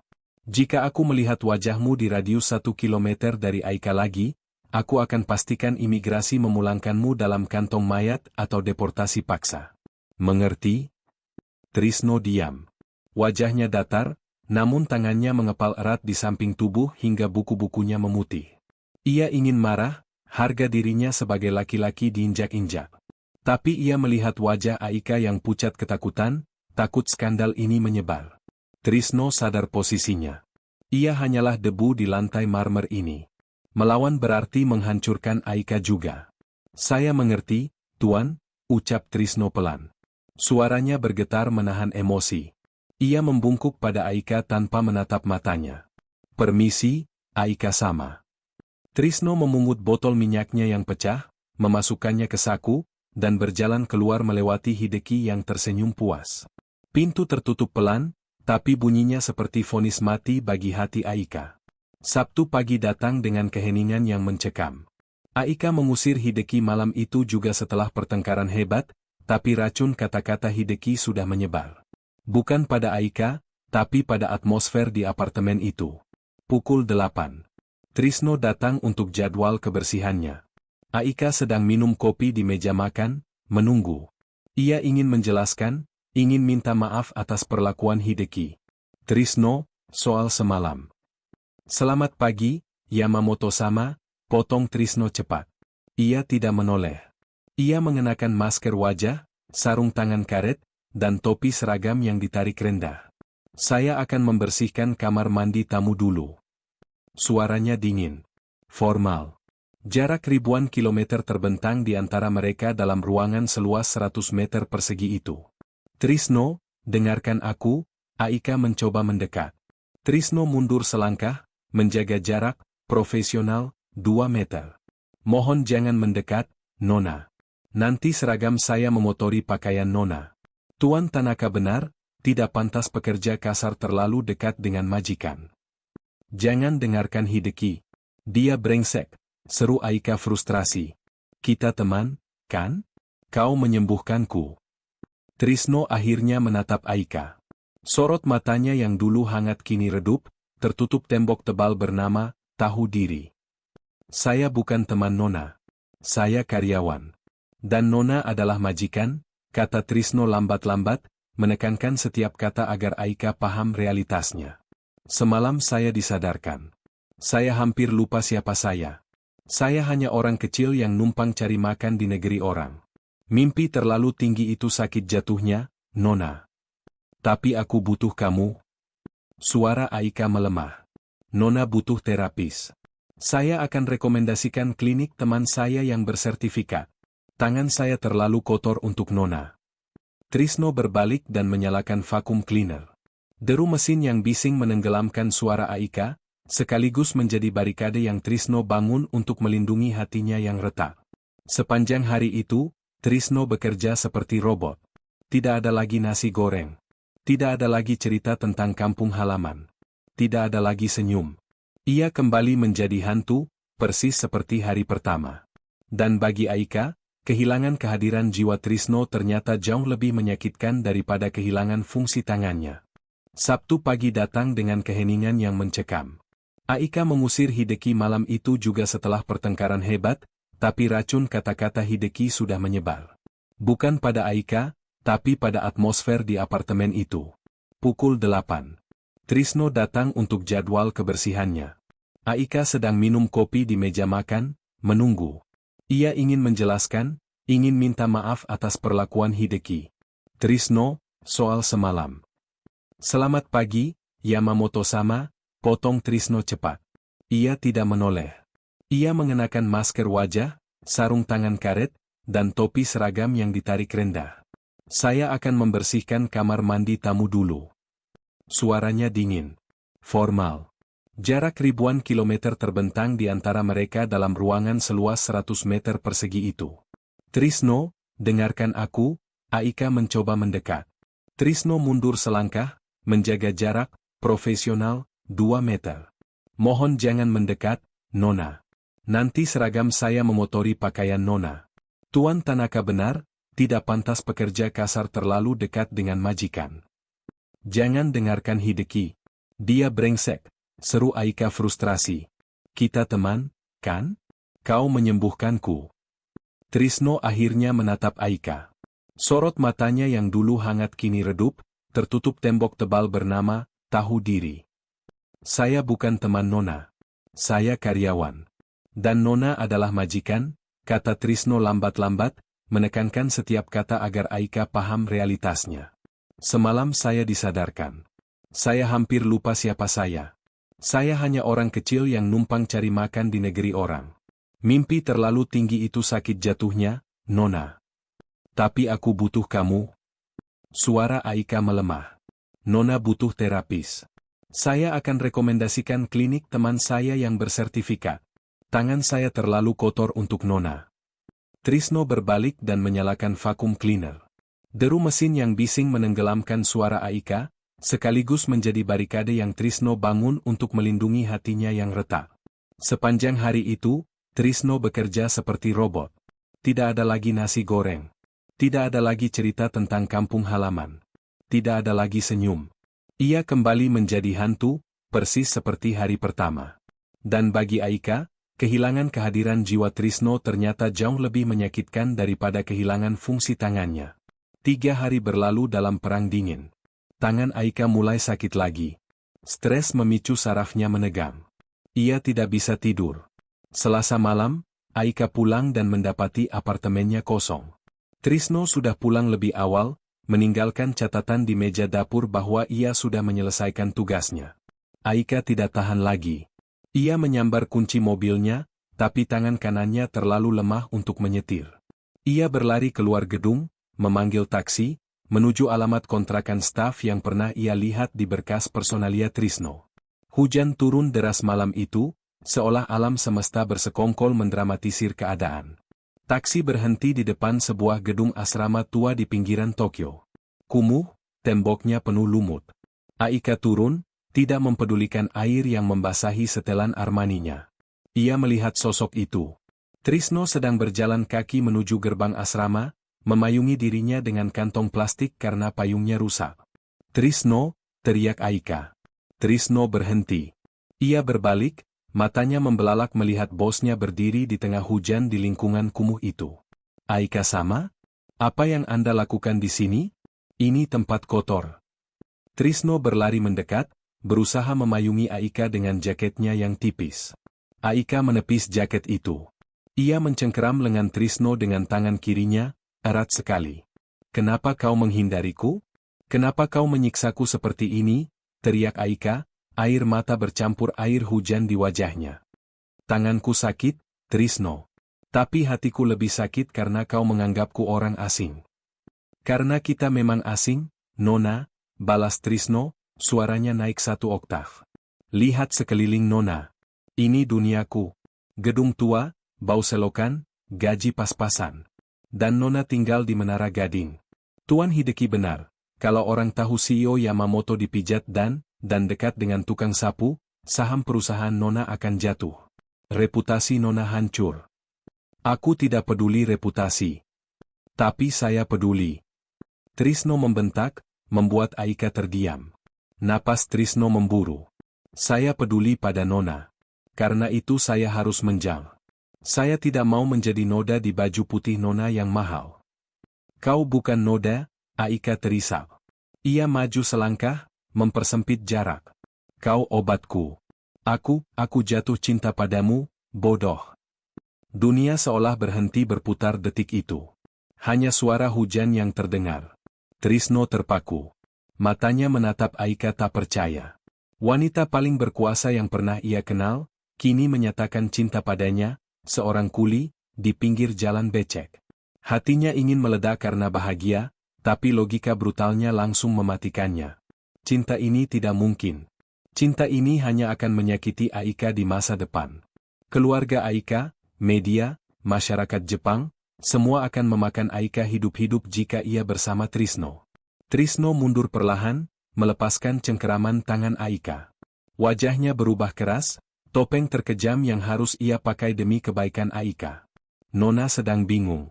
Jika aku melihat wajahmu di radius 1 kilometer dari Aika lagi, aku akan pastikan imigrasi memulangkanmu dalam kantong mayat atau deportasi paksa. Mengerti?" Trisno diam. Wajahnya datar, namun tangannya mengepal erat di samping tubuh hingga buku-bukunya memutih. Ia ingin marah, harga dirinya sebagai laki-laki diinjak-injak. Tapi ia melihat wajah Aika yang pucat ketakutan, takut skandal ini menyebar. Trisno sadar posisinya. Ia hanyalah debu di lantai marmer ini. Melawan berarti menghancurkan Aika juga. "Saya mengerti, Tuan," ucap Trisno pelan. Suaranya bergetar menahan emosi. Ia membungkuk pada Aika tanpa menatap matanya. "Permisi, Aika sama." Trisno memungut botol minyaknya yang pecah, memasukkannya ke saku, dan berjalan keluar melewati Hideki yang tersenyum puas. Pintu tertutup pelan, tapi bunyinya seperti vonis mati bagi hati Aika. Sabtu pagi datang dengan keheningan yang mencekam. Aika mengusir Hideki malam itu juga setelah pertengkaran hebat, tapi racun kata-kata Hideki sudah menyebar. Bukan pada Aika, tapi pada atmosfer di apartemen itu. Pukul 8. Trisno datang untuk jadwal kebersihannya. Aika sedang minum kopi di meja makan, menunggu. Ia ingin menjelaskan, ingin minta maaf atas perlakuan Hideki. Trisno, soal semalam. Selamat pagi, Yamamoto-sama, potong Trisno cepat. Ia tidak menoleh. Ia mengenakan masker wajah, sarung tangan karet, dan topi seragam yang ditarik rendah. Saya akan membersihkan kamar mandi tamu dulu. Suaranya dingin. Formal. Jarak ribuan kilometer terbentang di antara mereka dalam ruangan seluas 100 meter persegi itu. Trisno, dengarkan aku, Aika mencoba mendekat. Trisno mundur selangkah, menjaga jarak, profesional, 2 meter. Mohon jangan mendekat, Nona. Nanti seragam saya memotori pakaian Nona. Tuan Tanaka benar, tidak pantas pekerja kasar terlalu dekat dengan majikan. Jangan dengarkan Hideki. Dia brengsek, seru Aika frustrasi. Kita teman, kan? Kau menyembuhkanku. Trisno akhirnya menatap Aika. Sorot matanya yang dulu hangat kini redup, tertutup tembok tebal bernama, tahu diri. Saya bukan teman Nona. Saya karyawan. Dan Nona adalah majikan, kata Trisno lambat-lambat, menekankan setiap kata agar Aika paham realitasnya. Semalam saya disadarkan. Saya hampir lupa siapa saya. Saya hanya orang kecil yang numpang cari makan di negeri orang. Mimpi terlalu tinggi itu sakit jatuhnya, Nona. Tapi aku butuh kamu. Suara Aika melemah. Nona butuh terapis. Saya akan rekomendasikan klinik teman saya yang bersertifikat. Tangan saya terlalu kotor untuk Nona. Trisno berbalik dan menyalakan vacuum cleaner. Deru mesin yang bising menenggelamkan suara Aika, sekaligus menjadi barikade yang Trisno bangun untuk melindungi hatinya yang retak. Sepanjang hari itu, Trisno bekerja seperti robot. Tidak ada lagi nasi goreng. Tidak ada lagi cerita tentang kampung halaman. Tidak ada lagi senyum. Ia kembali menjadi hantu, persis seperti hari pertama. Dan bagi Aika, kehilangan kehadiran jiwa Trisno ternyata jauh lebih menyakitkan daripada kehilangan fungsi tangannya. Sabtu pagi datang dengan keheningan yang mencekam. Aika mengusir Hideki malam itu juga setelah pertengkaran hebat, tapi racun kata-kata Hideki sudah menyebar. Bukan pada Aika, tapi pada atmosfer di apartemen itu. Pukul 8. Trisno datang untuk jadwal kebersihannya. Aika sedang minum kopi di meja makan, menunggu. Ia ingin menjelaskan, ingin minta maaf atas perlakuan Hideki. Trisno, soal semalam. Selamat pagi, Yamamoto-sama, potong Trisno cepat. Ia tidak menoleh. Ia mengenakan masker wajah, sarung tangan karet, dan topi seragam yang ditarik rendah. Saya akan membersihkan kamar mandi tamu dulu. Suaranya dingin. Formal. Jarak ribuan kilometer terbentang di antara mereka dalam ruangan seluas 100 meter persegi itu. Trisno, dengarkan aku, Aika mencoba mendekat. Trisno mundur selangkah, menjaga jarak, profesional, 2 meter. Mohon jangan mendekat, Nona. Nanti seragam saya memotori pakaian Nona. Tuan Tanaka benar, tidak pantas pekerja kasar terlalu dekat dengan majikan. Jangan dengarkan Hideki. Dia brengsek, seru Aika frustrasi. Kita teman, kan? Kau menyembuhkanku. Trisno akhirnya menatap Aika. Sorot matanya yang dulu hangat kini redup, tertutup tembok tebal bernama, tahu diri. Saya bukan teman Nona. Saya karyawan. Dan Nona adalah majikan, kata Trisno lambat-lambat, menekankan setiap kata agar Aika paham realitasnya. Semalam saya disadarkan. Saya hampir lupa siapa saya. Saya hanya orang kecil yang numpang cari makan di negeri orang. Mimpi terlalu tinggi itu sakit jatuhnya, Nona. Tapi aku butuh kamu. Suara Aika melemah. Nona butuh terapis. Saya akan rekomendasikan klinik teman saya yang bersertifikat. Tangan saya terlalu kotor untuk Nona. Trisno berbalik dan menyalakan vacuum cleaner. Deru mesin yang bising menenggelamkan suara Aika, sekaligus menjadi barikade yang Trisno bangun untuk melindungi hatinya yang retak. Sepanjang hari itu, Trisno bekerja seperti robot. Tidak ada lagi nasi goreng. Tidak ada lagi cerita tentang kampung halaman. Tidak ada lagi senyum. Ia kembali menjadi hantu, persis seperti hari pertama. Dan bagi Aika, kehilangan kehadiran jiwa Trisno ternyata jauh lebih menyakitkan daripada kehilangan fungsi tangannya. 3 hari berlalu dalam perang dingin. Tangan Aika mulai sakit lagi. Stres memicu sarafnya menegang. Ia tidak bisa tidur. Selasa malam, Aika pulang dan mendapati apartemennya kosong. Trisno sudah pulang lebih awal, meninggalkan catatan di meja dapur bahwa ia sudah menyelesaikan tugasnya. Aika tidak tahan lagi. Ia menyambar kunci mobilnya, tapi tangan kanannya terlalu lemah untuk menyetir. Ia berlari keluar gedung, memanggil taksi, menuju alamat kontrakan staf yang pernah ia lihat di berkas personalia Trisno. Hujan turun deras malam itu, seolah alam semesta bersekongkol mendramatisir keadaan. Taksi berhenti di depan sebuah gedung asrama tua di pinggiran Tokyo. Kumuh, temboknya penuh lumut. Aika turun, tidak mempedulikan air yang membasahi setelan armaninya. Ia melihat sosok itu. Trisno sedang berjalan kaki menuju gerbang asrama, memayungi dirinya dengan kantong plastik karena payungnya rusak. "Trisno!" teriak Aika. Trisno berhenti. Ia berbalik, matanya membelalak melihat bosnya berdiri di tengah hujan di lingkungan kumuh itu. "Aika sama? Apa yang Anda lakukan di sini? Ini tempat kotor." Trisno berlari mendekat, berusaha memayungi Aika dengan jaketnya yang tipis. Aika menepis jaket itu. Ia mencengkeram lengan Trisno dengan tangan kirinya, erat sekali. "Kenapa kau menghindariku? Kenapa kau menyiksaku seperti ini?" teriak Aika, air mata bercampur air hujan di wajahnya. "Tanganku sakit, Trisno. Tapi hatiku lebih sakit karena kau menganggapku orang asing." "Karena kita memang asing, Nona," balas Trisno, suaranya naik 1 oktav. "Lihat sekeliling Nona. Ini duniaku. Gedung tua, bau selokan, gaji pas-pasan. Dan Nona tinggal di Menara Gading. Tuan Hideki benar. Kalau orang tahu CEO Yamamoto dipijat dan dekat dengan tukang sapu, saham perusahaan Nona akan jatuh. Reputasi Nona hancur. Aku tidak peduli reputasi. Tapi saya peduli." Trisno membentak, membuat Aika terdiam. Napas Trisno memburu. "Saya peduli pada Nona. Karena itu saya harus menjang. Saya tidak mau menjadi noda di baju putih Nona yang mahal." "Kau bukan noda," Aika terisak. Ia maju selangkah, mempersempit jarak. "Kau obatku. Aku jatuh cinta padamu, bodoh." Dunia seolah berhenti berputar detik itu. Hanya suara hujan yang terdengar. Trisno terpaku. Matanya menatap Aika tak percaya. Wanita paling berkuasa yang pernah ia kenal, kini menyatakan cinta padanya, seorang kuli, di pinggir jalan becek. Hatinya ingin meledak karena bahagia, tapi logika brutalnya langsung mematikannya. Cinta ini tidak mungkin. Cinta ini hanya akan menyakiti Aika di masa depan. Keluarga Aika, media, masyarakat Jepang, semua akan memakan Aika hidup-hidup jika ia bersama Trisno. Trisno mundur perlahan, melepaskan cengkeraman tangan Aika. Wajahnya berubah keras, topeng terkejam yang harus ia pakai demi kebaikan Aika. Nona sedang bingung.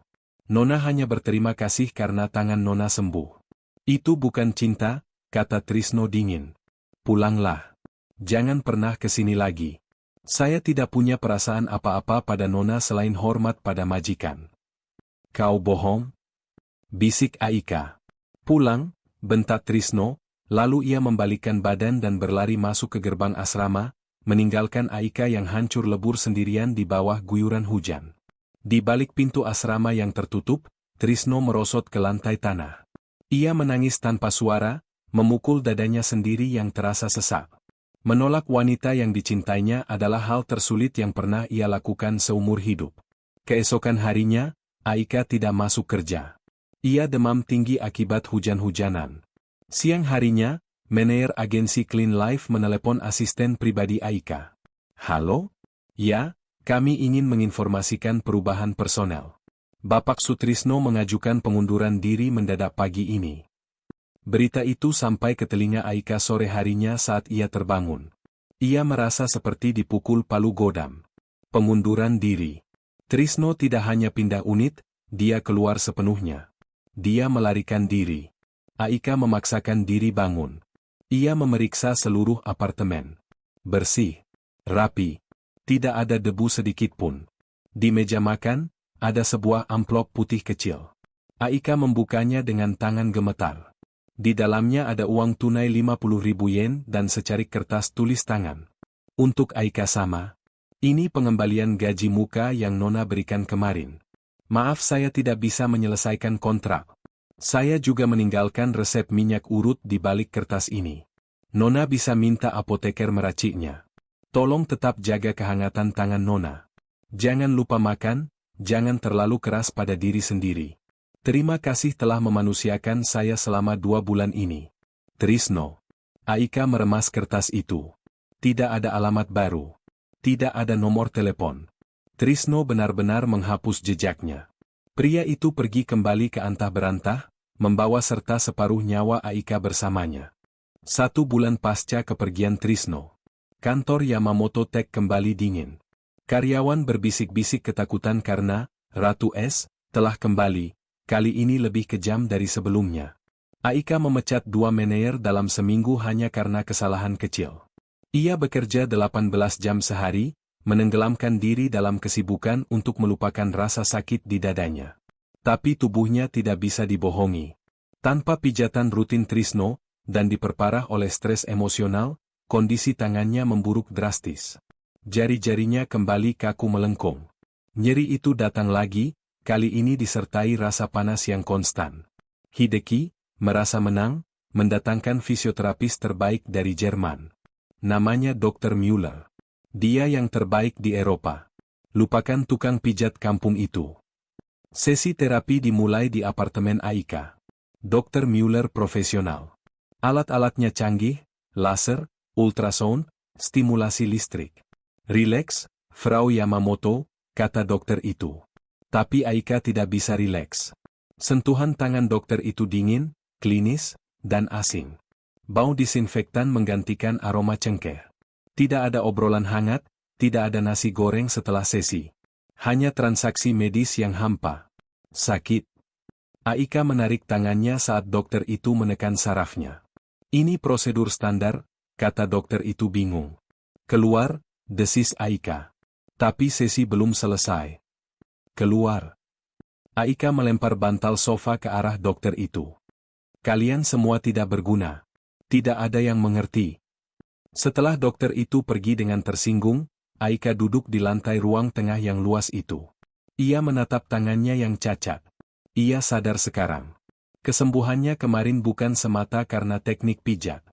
Nona hanya berterima kasih karena tangan Nona sembuh. "Itu bukan cinta," kata Trisno dingin. "Pulanglah. Jangan pernah ke sini lagi. Saya tidak punya perasaan apa-apa pada Nona selain hormat pada majikan." "Kau bohong?" bisik Aika. "Pulang," bentak Trisno, lalu ia membalikkan badan dan berlari masuk ke gerbang asrama, meninggalkan Aika yang hancur lebur sendirian di bawah guyuran hujan. Di balik pintu asrama yang tertutup, Trisno merosot ke lantai tanah. Ia menangis tanpa suara, memukul dadanya sendiri yang terasa sesak. Menolak wanita yang dicintainya adalah hal tersulit yang pernah ia lakukan seumur hidup. Keesokan harinya, Aika tidak masuk kerja. Ia demam tinggi akibat hujan-hujanan. Siang harinya, manajer agensi Clean Life menelepon asisten pribadi Aika. "Halo? Ya, kami ingin menginformasikan perubahan personel. Bapak Sutrisno mengajukan pengunduran diri mendadak pagi ini." Berita itu sampai ke telinga Aika sore harinya saat ia terbangun. Ia merasa seperti dipukul palu godam. Pengunduran diri. Trisno tidak hanya pindah unit, dia keluar sepenuhnya. Dia melarikan diri. Aika memaksakan diri bangun. Ia memeriksa seluruh apartemen. Bersih. Rapi. Tidak ada debu sedikit pun. Di meja makan, ada sebuah amplop putih kecil. Aika membukanya dengan tangan gemetar. Di dalamnya ada uang tunai 50.000 yen dan secarik kertas tulis tangan. Untuk Aika sama. Ini pengembalian gaji muka yang Nona berikan kemarin. Maaf saya tidak bisa menyelesaikan kontrak. Saya juga meninggalkan resep minyak urut di balik kertas ini. Nona bisa minta apoteker meraciknya. Tolong tetap jaga kehangatan tangan Nona. Jangan lupa makan, jangan terlalu keras pada diri sendiri. Terima kasih telah memanusiakan saya selama 2 bulan ini. Trisno. Aika meremas kertas itu. Tidak ada alamat baru. Tidak ada nomor telepon. Trisno benar-benar menghapus jejaknya. Pria itu pergi kembali ke antah berantah, membawa serta separuh nyawa Aika bersamanya. 1 bulan pasca kepergian Trisno. Kantor Yamamoto Tech kembali dingin. Karyawan berbisik-bisik ketakutan karena Ratu S telah kembali. Kali ini lebih kejam dari sebelumnya. Aika memecat 2 manajer dalam seminggu hanya karena kesalahan kecil. Ia bekerja 18 jam sehari, menenggelamkan diri dalam kesibukan untuk melupakan rasa sakit di dadanya. Tapi tubuhnya tidak bisa dibohongi. Tanpa pijatan rutin Trisno, dan diperparah oleh stres emosional, kondisi tangannya memburuk drastis. Jari-jarinya kembali kaku melengkung. Nyeri itu datang lagi, kali ini disertai rasa panas yang konstan. Hideki merasa menang, mendatangkan fisioterapis terbaik dari Jerman. Namanya Dr. Müller. Dia yang terbaik di Eropa. Lupakan tukang pijat kampung itu. Sesi terapi dimulai di apartemen Aika. Dr. Müller profesional. Alat-alatnya canggih, laser, ultrasound, stimulasi listrik. Rileks, Frau Yamamoto, kata dokter itu. Tapi Aika tidak bisa rileks. Sentuhan tangan dokter itu dingin, klinis, dan asing. Bau disinfektan menggantikan aroma cengkeh. Tidak ada obrolan hangat, tidak ada nasi goreng setelah sesi. Hanya transaksi medis yang hampa. Sakit. Aika menarik tangannya saat dokter itu menekan sarafnya. Ini prosedur standar, kata dokter itu bingung. Keluar, desis Aika. Tapi sesi belum selesai. Keluar. Aika melempar bantal sofa ke arah dokter itu. Kalian semua tidak berguna. Tidak ada yang mengerti. Setelah dokter itu pergi dengan tersinggung, Aika duduk di lantai ruang tengah yang luas itu. Ia menatap tangannya yang cacat. Ia sadar sekarang. Kesembuhannya kemarin bukan semata karena teknik pijat.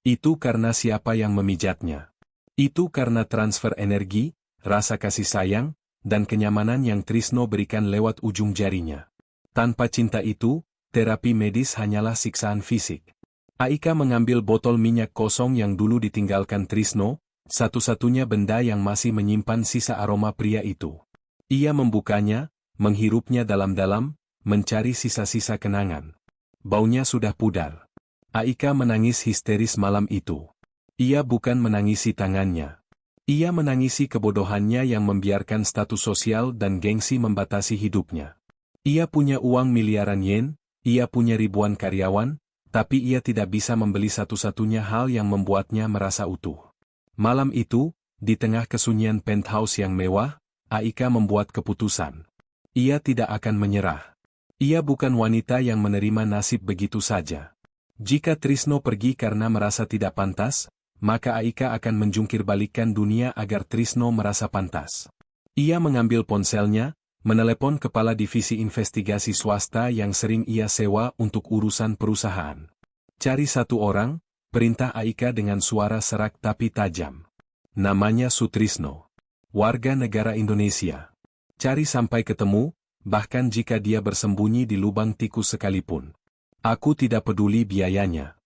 Itu karena siapa yang memijatnya. Itu karena transfer energi, rasa kasih sayang, dan kenyamanan yang Trisno berikan lewat ujung jarinya. Tanpa cinta itu, terapi medis hanyalah siksaan fisik. Aika mengambil botol minyak kosong yang dulu ditinggalkan Trisno, satu-satunya benda yang masih menyimpan sisa aroma pria itu. Ia membukanya, menghirupnya dalam-dalam, mencari sisa-sisa kenangan. Baunya sudah pudar. Aika menangis histeris malam itu. Ia bukan menangisi tangannya. Ia menangisi kebodohannya yang membiarkan status sosial dan gengsi membatasi hidupnya. Ia punya uang miliaran yen, ia punya ribuan karyawan, tapi ia tidak bisa membeli satu-satunya hal yang membuatnya merasa utuh. Malam itu, di tengah kesunyian penthouse yang mewah, Aika membuat keputusan. Ia tidak akan menyerah. Ia bukan wanita yang menerima nasib begitu saja. Jika Trisno pergi karena merasa tidak pantas, maka Aika akan menjungkirbalikkan dunia agar Trisno merasa pantas. Ia mengambil ponselnya, menelepon kepala divisi investigasi swasta yang sering ia sewa untuk urusan perusahaan. Cari 1 orang, perintah Aika dengan suara serak tapi tajam. Namanya Sutrisno. Warga negara Indonesia. Cari sampai ketemu, bahkan jika dia bersembunyi di lubang tikus sekalipun. Aku tidak peduli biayanya.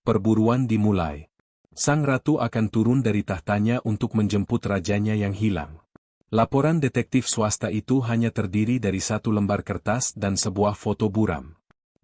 Perburuan dimulai. Sang ratu akan turun dari tahtanya untuk menjemput rajanya yang hilang. Laporan detektif swasta itu hanya terdiri dari 1 lembar kertas dan sebuah foto buram.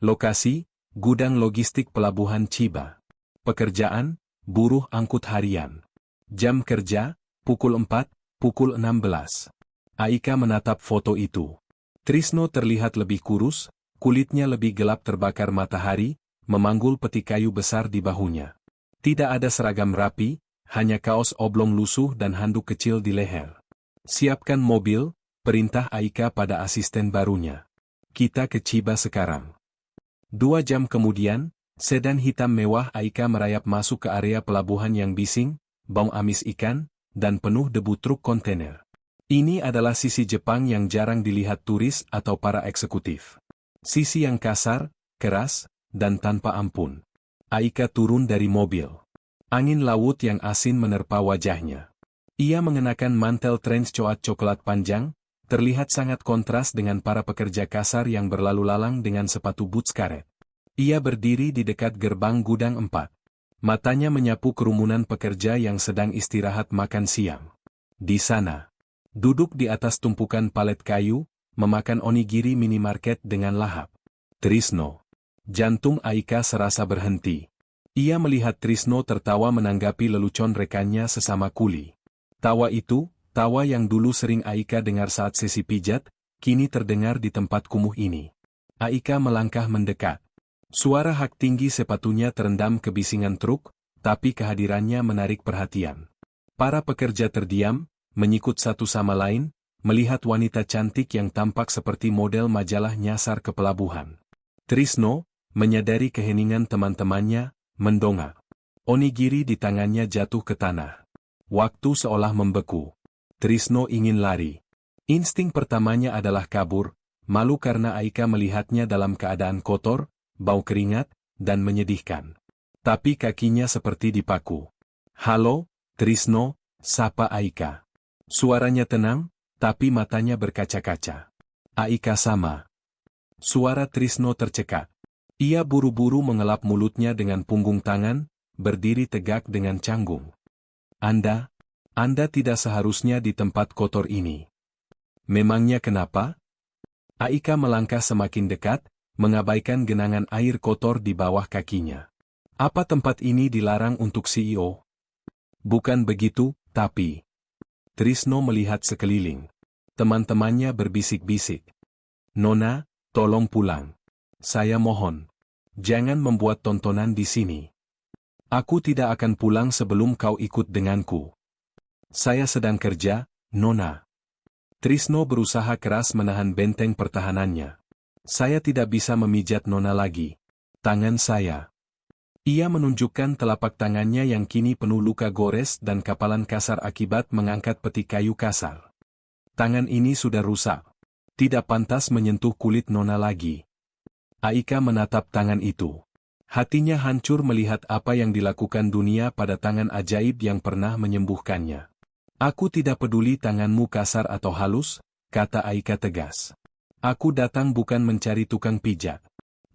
Lokasi, Gudang logistik pelabuhan Chiba. Pekerjaan, buruh angkut harian. Jam kerja, pukul 4, pukul 16. Aika menatap foto itu. Trisno terlihat lebih kurus, kulitnya lebih gelap terbakar matahari, memanggul peti kayu besar di bahunya. Tidak ada seragam rapi, hanya kaos oblong lusuh dan handuk kecil di leher. Siapkan mobil, perintah Aika pada asisten barunya. Kita ke Chiba sekarang. 2 jam kemudian, sedan hitam mewah Aika merayap masuk ke area pelabuhan yang bising, bau amis ikan, dan penuh debu truk kontainer. Ini adalah sisi Jepang yang jarang dilihat turis atau para eksekutif. Sisi yang kasar, keras, dan tanpa ampun. Aika turun dari mobil. Angin laut yang asin menerpa wajahnya. Ia mengenakan mantel trench coat coklat panjang, terlihat sangat kontras dengan para pekerja kasar yang berlalu lalang dengan sepatu boots karet. Ia berdiri di dekat gerbang gudang 4. Matanya menyapu kerumunan pekerja yang sedang istirahat makan siang. Di sana, duduk di atas tumpukan palet kayu, memakan onigiri minimarket dengan lahap. Trisno. Jantung Aika serasa berhenti. Ia melihat Trisno tertawa menanggapi lelucon rekannya sesama kuli. Tawa itu, tawa yang dulu sering Aika dengar saat sesi pijat, kini terdengar di tempat kumuh ini. Aika melangkah mendekat. Suara hak tinggi sepatunya terendam kebisingan truk, tapi kehadirannya menarik perhatian. Para pekerja terdiam, menyikut satu sama lain, melihat wanita cantik yang tampak seperti model majalah nyasar ke pelabuhan. Trisno, menyadari keheningan teman-temannya, mendongak. Onigiri di tangannya jatuh ke tanah. Waktu seolah membeku. Trisno ingin lari. Insting pertamanya adalah kabur, malu karena Aika melihatnya dalam keadaan kotor, bau keringat, dan menyedihkan. Tapi kakinya seperti dipaku. "Halo, Trisno," sapa Aika. Suaranya tenang, tapi matanya berkaca-kaca. "Aika sama." Suara Trisno tercekat. Ia buru-buru mengelap mulutnya dengan punggung tangan, berdiri tegak dengan canggung. Anda tidak seharusnya di tempat kotor ini." "Memangnya kenapa?" Aika melangkah semakin dekat, mengabaikan genangan air kotor di bawah kakinya. "Apa tempat ini dilarang untuk CEO?" "Bukan begitu, tapi..." Trisno melihat sekeliling. Teman-temannya berbisik-bisik. "Nona, tolong pulang. Saya mohon. Jangan membuat tontonan di sini. Aku tidak akan pulang sebelum kau ikut denganku. Saya sedang kerja, Nona." Trisno berusaha keras menahan benteng pertahanannya. "Saya tidak bisa memijat Nona lagi. Tangan saya." Ia menunjukkan telapak tangannya yang kini penuh luka gores dan kapalan kasar akibat mengangkat peti kayu kasar. "Tangan ini sudah rusak. Tidak pantas menyentuh kulit Nona lagi." Aika menatap tangan itu. Hatinya hancur melihat apa yang dilakukan dunia pada tangan ajaib yang pernah menyembuhkannya. "Aku tidak peduli tanganmu kasar atau halus," kata Aika tegas. "Aku datang bukan mencari tukang pijat.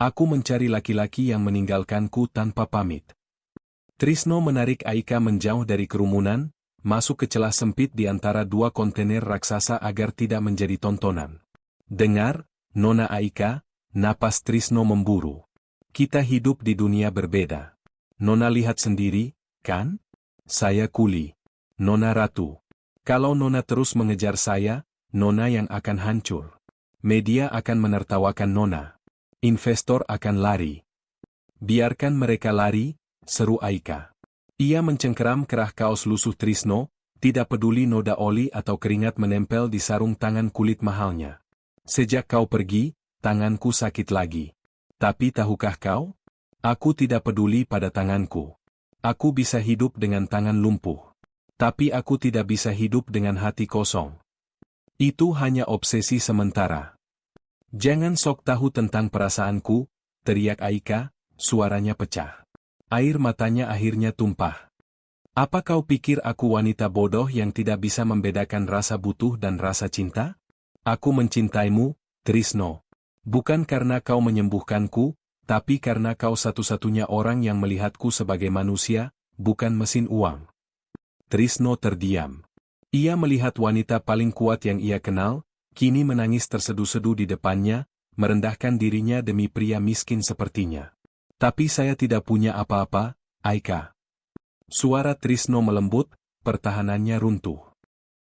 Aku mencari laki-laki yang meninggalkanku tanpa pamit." Trisno menarik Aika menjauh dari kerumunan, masuk ke celah sempit di antara 2 kontainer raksasa agar tidak menjadi tontonan. "Dengar, Nona Aika," napas Trisno memburu. "Kita hidup di dunia berbeda. Nona lihat sendiri, kan? Saya kuli. Nona ratu. Kalau Nona terus mengejar saya, Nona yang akan hancur. Media akan menertawakan Nona. Investor akan lari." "Biarkan mereka lari," seru Aika. Ia mencengkeram kerah kaos lusuh Trisno, tidak peduli noda oli atau keringat menempel di sarung tangan kulit mahalnya. "Sejak kau pergi, tanganku sakit lagi. Tapi tahukah kau? Aku tidak peduli pada tanganku. Aku bisa hidup dengan tangan lumpuh. Tapi aku tidak bisa hidup dengan hati kosong. Itu hanya obsesi sementara." "Jangan sok tahu tentang perasaanku," teriak Aika, suaranya pecah. Air matanya akhirnya tumpah. "Apa kau pikir aku wanita bodoh yang tidak bisa membedakan rasa butuh dan rasa cinta? Aku mencintaimu, Trisno. Bukan karena kau menyembuhkanku, tapi karena kau satu-satunya orang yang melihatku sebagai manusia, bukan mesin uang." Trisno terdiam. Ia melihat wanita paling kuat yang ia kenal, kini menangis terseduh-seduh di depannya, merendahkan dirinya demi pria miskin sepertinya. Tapi saya tidak punya apa-apa, Aika. Suara Trisno melembut, pertahanannya runtuh.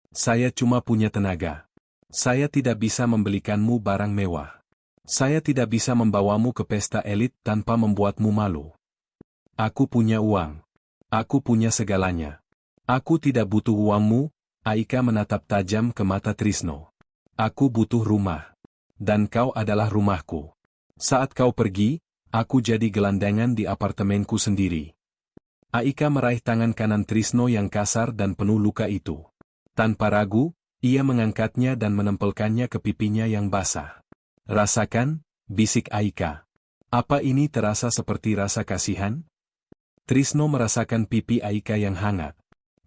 Saya cuma punya tenaga. Saya tidak bisa membelikanmu barang mewah. Saya tidak bisa membawamu ke pesta elit tanpa membuatmu malu. Aku punya uang. Aku punya segalanya. Aku tidak butuh uangmu, Aika menatap tajam ke mata Trisno. Aku butuh rumah. Dan kau adalah rumahku. Saat kau pergi, aku jadi gelandangan di apartemenku sendiri. Aika meraih tangan kanan Trisno yang kasar dan penuh luka itu. Tanpa ragu, ia mengangkatnya dan menempelkannya ke pipinya yang basah. Rasakan, bisik Aika. Apa ini terasa seperti rasa kasihan? Trisno merasakan pipi Aika yang hangat.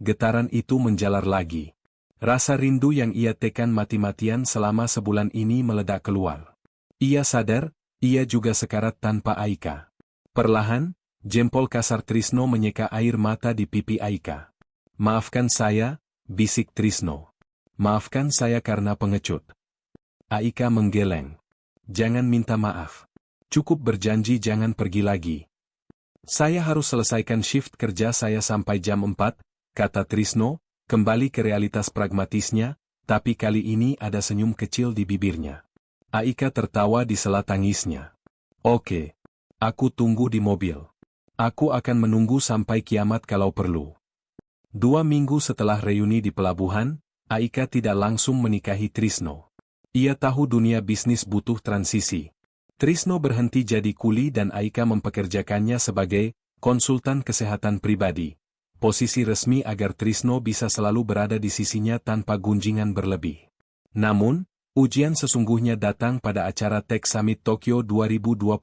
Getaran itu menjalar lagi. Rasa rindu yang ia tekan mati-matian selama sebulan ini meledak keluar. Ia sadar, ia juga sekarat tanpa Aika. Perlahan, jempol kasar Trisno menyeka air mata di pipi Aika. Maafkan saya, bisik Trisno. Maafkan saya karena pengecut. Aika menggeleng. Jangan minta maaf. Cukup berjanji jangan pergi lagi. Saya harus selesaikan shift kerja saya sampai jam 4, kata Trisno, kembali ke realitas pragmatisnya, tapi kali ini ada senyum kecil di bibirnya. Aika tertawa di sela tangisnya. Oke. Aku tunggu di mobil. Aku akan menunggu sampai kiamat kalau perlu. 2 minggu setelah reuni di pelabuhan, Aika tidak langsung menikahi Trisno. Ia tahu dunia bisnis butuh transisi. Trisno berhenti jadi kuli dan Aika mempekerjakannya sebagai konsultan kesehatan pribadi. Posisi resmi agar Trisno bisa selalu berada di sisinya tanpa gunjingan berlebih. Namun, ujian sesungguhnya datang pada acara Tech Summit Tokyo 2025.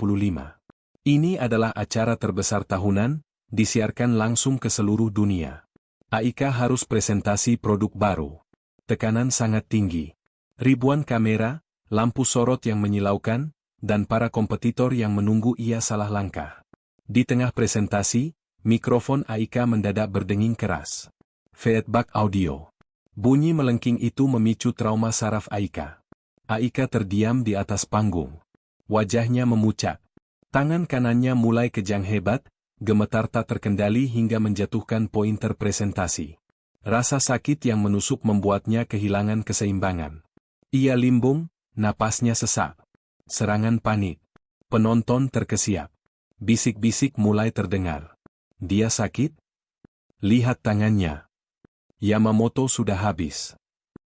Ini adalah acara terbesar tahunan, disiarkan langsung ke seluruh dunia. Aika harus presentasi produk baru. Tekanan sangat tinggi. Ribuan kamera, lampu sorot yang menyilaukan, dan para kompetitor yang menunggu ia salah langkah. Di tengah presentasi, mikrofon Aika mendadak berdenging keras. Feedback audio. Bunyi melengking itu memicu trauma saraf Aika. Aika terdiam di atas panggung. Wajahnya memucat. Tangan kanannya mulai kejang hebat, gemetar tak terkendali hingga menjatuhkan pointer presentasi. Rasa sakit yang menusuk membuatnya kehilangan keseimbangan. Ia limbung, napasnya sesak. Serangan panik. Penonton terkesiap. Bisik-bisik mulai terdengar. Dia sakit? Lihat tangannya. Yamamoto sudah habis.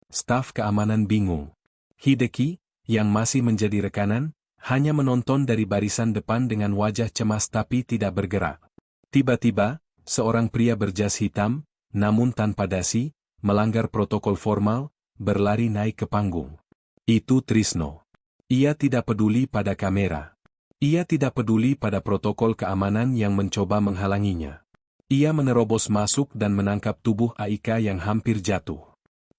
Staf keamanan bingung. Hideki, yang masih menjadi rekanan, hanya menonton dari barisan depan dengan wajah cemas tapi tidak bergerak. Tiba-tiba, seorang pria berjas hitam, namun tanpa dasi, melanggar protokol formal, berlari naik ke panggung. Itu Trisno. Ia tidak peduli pada kamera. Ia tidak peduli pada protokol keamanan yang mencoba menghalanginya. Ia menerobos masuk dan menangkap tubuh Aika yang hampir jatuh.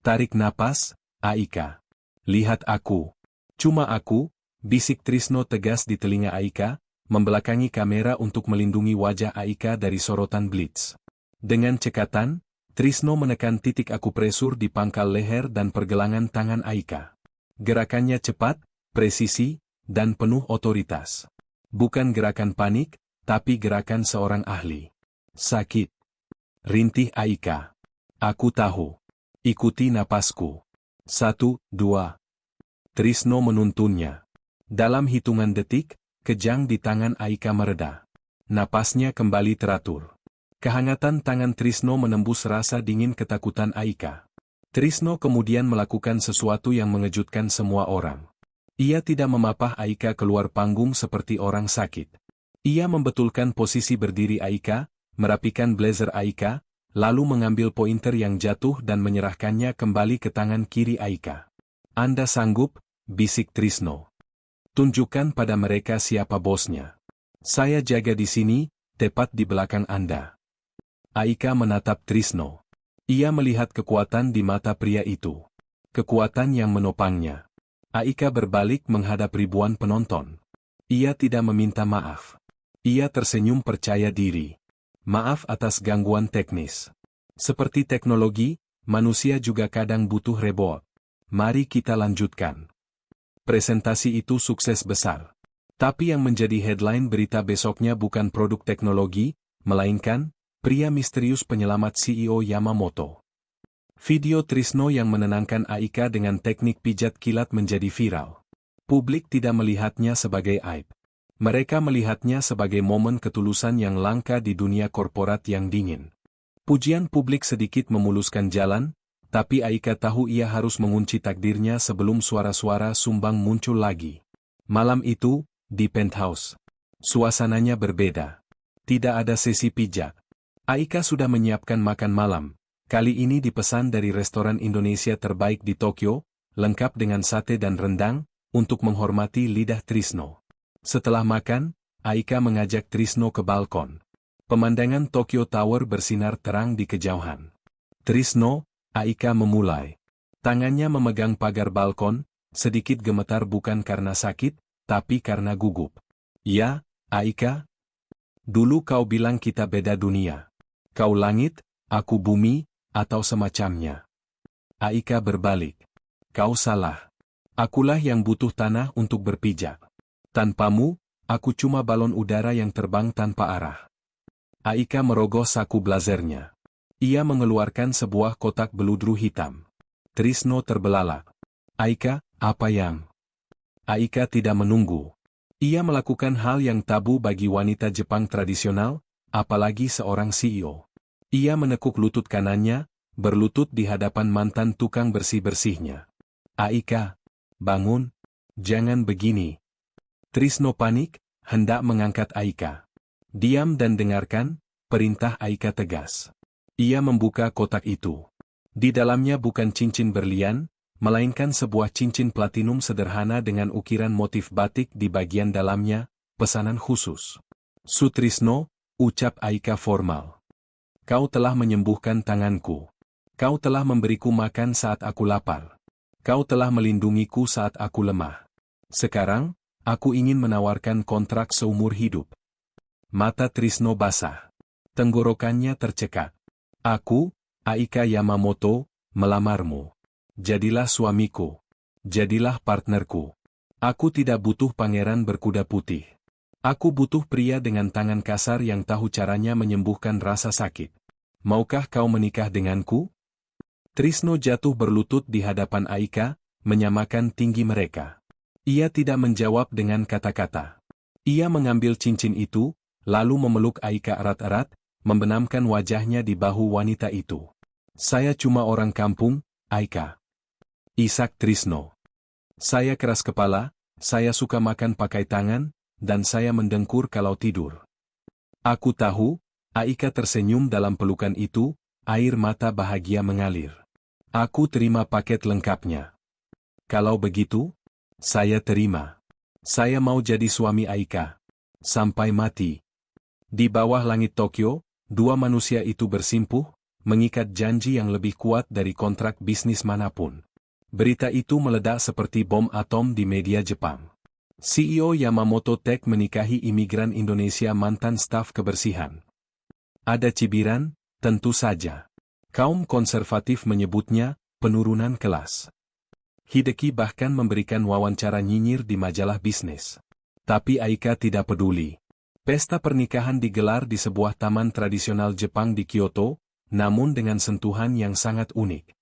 Tarik napas, Aika. Lihat aku. Cuma aku, bisik Trisno tegas di telinga Aika, membelakangi kamera untuk melindungi wajah Aika dari sorotan blitz. Dengan cekatan, Trisno menekan titik akupresur di pangkal leher dan pergelangan tangan Aika. Gerakannya cepat, presisi, dan penuh otoritas. Bukan gerakan panik, tapi gerakan seorang ahli. Sakit. Rintih Aika. Aku tahu. Ikuti napasku. 1, 2. Trisno menuntunnya. Dalam hitungan detik, kejang di tangan Aika mereda. Napasnya kembali teratur. Kehangatan tangan Trisno menembus rasa dingin ketakutan Aika. Trisno kemudian melakukan sesuatu yang mengejutkan semua orang. Ia tidak memapah Aika keluar panggung seperti orang sakit. Ia membetulkan posisi berdiri Aika, merapikan blazer Aika, lalu mengambil pointer yang jatuh dan menyerahkannya kembali ke tangan kiri Aika. Anda sanggup, bisik Trisno. Tunjukkan pada mereka siapa bosnya. Saya jaga di sini, tepat di belakang Anda. Aika menatap Trisno. Ia melihat kekuatan di mata pria itu. Kekuatan yang menopangnya. Aika berbalik menghadap ribuan penonton. Ia tidak meminta maaf. Ia tersenyum percaya diri. Maaf atas gangguan teknis. Seperti teknologi, manusia juga kadang butuh reboot. Mari kita lanjutkan. Presentasi itu sukses besar. Tapi yang menjadi headline berita besoknya bukan produk teknologi, melainkan pria misterius penyelamat CEO Yamamoto. Video Trisno yang menenangkan Aika dengan teknik pijat kilat menjadi viral. Publik tidak melihatnya sebagai aib. Mereka melihatnya sebagai momen ketulusan yang langka di dunia korporat yang dingin. Pujian publik sedikit memuluskan jalan, tapi Aika tahu ia harus mengunci takdirnya sebelum suara-suara sumbang muncul lagi. Malam itu, di penthouse, suasananya berbeda. Tidak ada sesi pijat. Aika sudah menyiapkan makan malam, kali ini dipesan dari restoran Indonesia terbaik di Tokyo, lengkap dengan sate dan rendang, untuk menghormati lidah Trisno. Setelah makan, Aika mengajak Trisno ke balkon. Pemandangan Tokyo Tower bersinar terang di kejauhan. Trisno, Aika memulai. Tangannya memegang pagar balkon, sedikit gemetar bukan karena sakit, tapi karena gugup. Ya, Aika? Dulu kau bilang kita beda dunia. Kau langit, aku bumi, atau semacamnya. Aika berbalik. Kau salah. Akulah yang butuh tanah untuk berpijak. Tanpamu, aku cuma balon udara yang terbang tanpa arah. Aika merogoh saku blazernya. Ia mengeluarkan sebuah kotak beludru hitam. Trisno terbelalak. Aika, apa yang? Aika tidak menunggu. Ia melakukan hal yang tabu bagi wanita Jepang tradisional, apalagi seorang CEO. Ia menekuk lutut kanannya, berlutut di hadapan mantan tukang bersih-bersihnya. Aika, bangun, jangan begini. Trisno panik, hendak mengangkat Aika. Diam dan dengarkan, perintah Aika tegas. Ia membuka kotak itu. Di dalamnya bukan cincin berlian, melainkan sebuah cincin platinum sederhana dengan ukiran motif batik di bagian dalamnya, pesanan khusus. Sutrisno, ucap Aika formal. Kau telah menyembuhkan tanganku. Kau telah memberiku makan saat aku lapar. Kau telah melindungiku saat aku lemah. Sekarang, aku ingin menawarkan kontrak seumur hidup. Mata Trisno basah. Tenggorokannya tercekat. Aku, Aika Yamamoto, melamarmu. Jadilah suamiku. Jadilah partnerku. Aku tidak butuh pangeran berkuda putih. Aku butuh pria dengan tangan kasar yang tahu caranya menyembuhkan rasa sakit. Maukah kau menikah denganku? Trisno jatuh berlutut di hadapan Aika, menyamakan tinggi mereka. Ia tidak menjawab dengan kata-kata. Ia mengambil cincin itu, lalu memeluk Aika erat-erat, membenamkan wajahnya di bahu wanita itu. Saya cuma orang kampung, Aika. Isak Trisno. Saya keras kepala, saya suka makan pakai tangan, dan saya mendengkur kalau tidur. Aku tahu, Aika tersenyum dalam pelukan itu, air mata bahagia mengalir. Aku terima paket lengkapnya. Kalau begitu, saya terima. Saya mau jadi suami Aika. Sampai mati. Di bawah langit Tokyo, dua manusia itu bersimpuh, mengikat janji yang lebih kuat dari kontrak bisnis manapun. Berita itu meledak seperti bom atom di media Jepang. CEO Yamamoto Tech menikahi imigran Indonesia mantan staf kebersihan. Ada cibiran, tentu saja. Kaum konservatif menyebutnya penurunan kelas. Hideki bahkan memberikan wawancara nyinyir di majalah bisnis. Tapi Aika tidak peduli. Pesta pernikahan digelar di sebuah taman tradisional Jepang di Kyoto, namun dengan sentuhan yang sangat unik.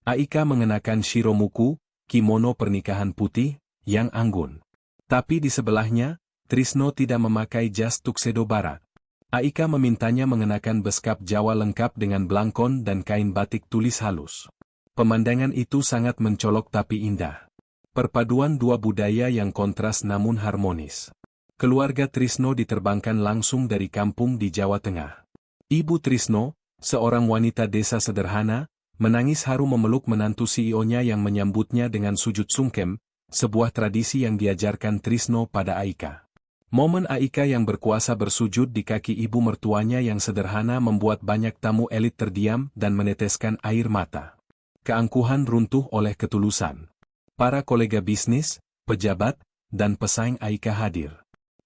Aika mengenakan shiromuku, kimono pernikahan putih, yang anggun. Tapi di sebelahnya, Trisno tidak memakai jas tuxedo barat. Aika memintanya mengenakan beskap Jawa lengkap dengan blangkon dan kain batik tulis halus. Pemandangan itu sangat mencolok tapi indah. Perpaduan dua budaya yang kontras namun harmonis. Keluarga Trisno diterbangkan langsung dari kampung di Jawa Tengah. Ibu Trisno, seorang wanita desa sederhana, menangis haru memeluk menantu CEO-nya yang menyambutnya dengan sujud sungkem, sebuah tradisi yang diajarkan Trisno pada Aika. Momen Aika yang berkuasa bersujud di kaki ibu mertuanya yang sederhana membuat banyak tamu elit terdiam dan meneteskan air mata. Keangkuhan runtuh oleh ketulusan. Para kolega bisnis, pejabat, dan pesaing Aika hadir.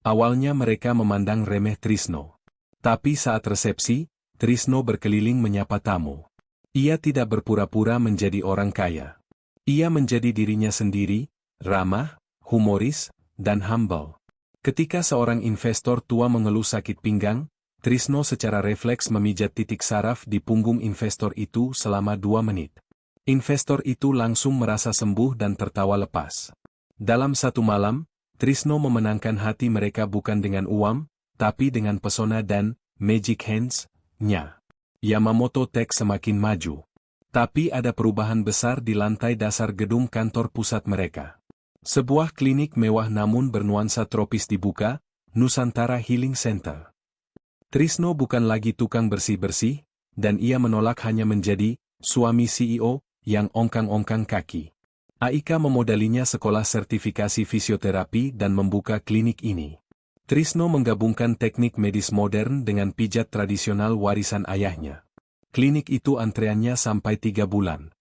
Awalnya mereka memandang remeh Trisno. Tapi saat resepsi, Trisno berkeliling menyapa tamu. Ia tidak berpura-pura menjadi orang kaya. Ia menjadi dirinya sendiri, ramah, humoris, dan humble. Ketika seorang investor tua mengeluh sakit pinggang, Trisno secara refleks memijat titik saraf di punggung investor itu selama 2 menit. Investor itu langsung merasa sembuh dan tertawa lepas. Dalam satu malam, Trisno memenangkan hati mereka bukan dengan uang, tapi dengan pesona dan magic hands-nya. Yamamoto Tech semakin maju. Tapi ada perubahan besar di lantai dasar gedung kantor pusat mereka. Sebuah klinik mewah namun bernuansa tropis dibuka, Nusantara Healing Center. Trisno bukan lagi tukang bersih-bersih, dan ia menolak hanya menjadi suami CEO yang ongkang-ongkang kaki. Aika memodalinya sekolah sertifikasi fisioterapi dan membuka klinik ini. Trisno menggabungkan teknik medis modern dengan pijat tradisional warisan ayahnya. Klinik itu antreannya sampai 3 bulan.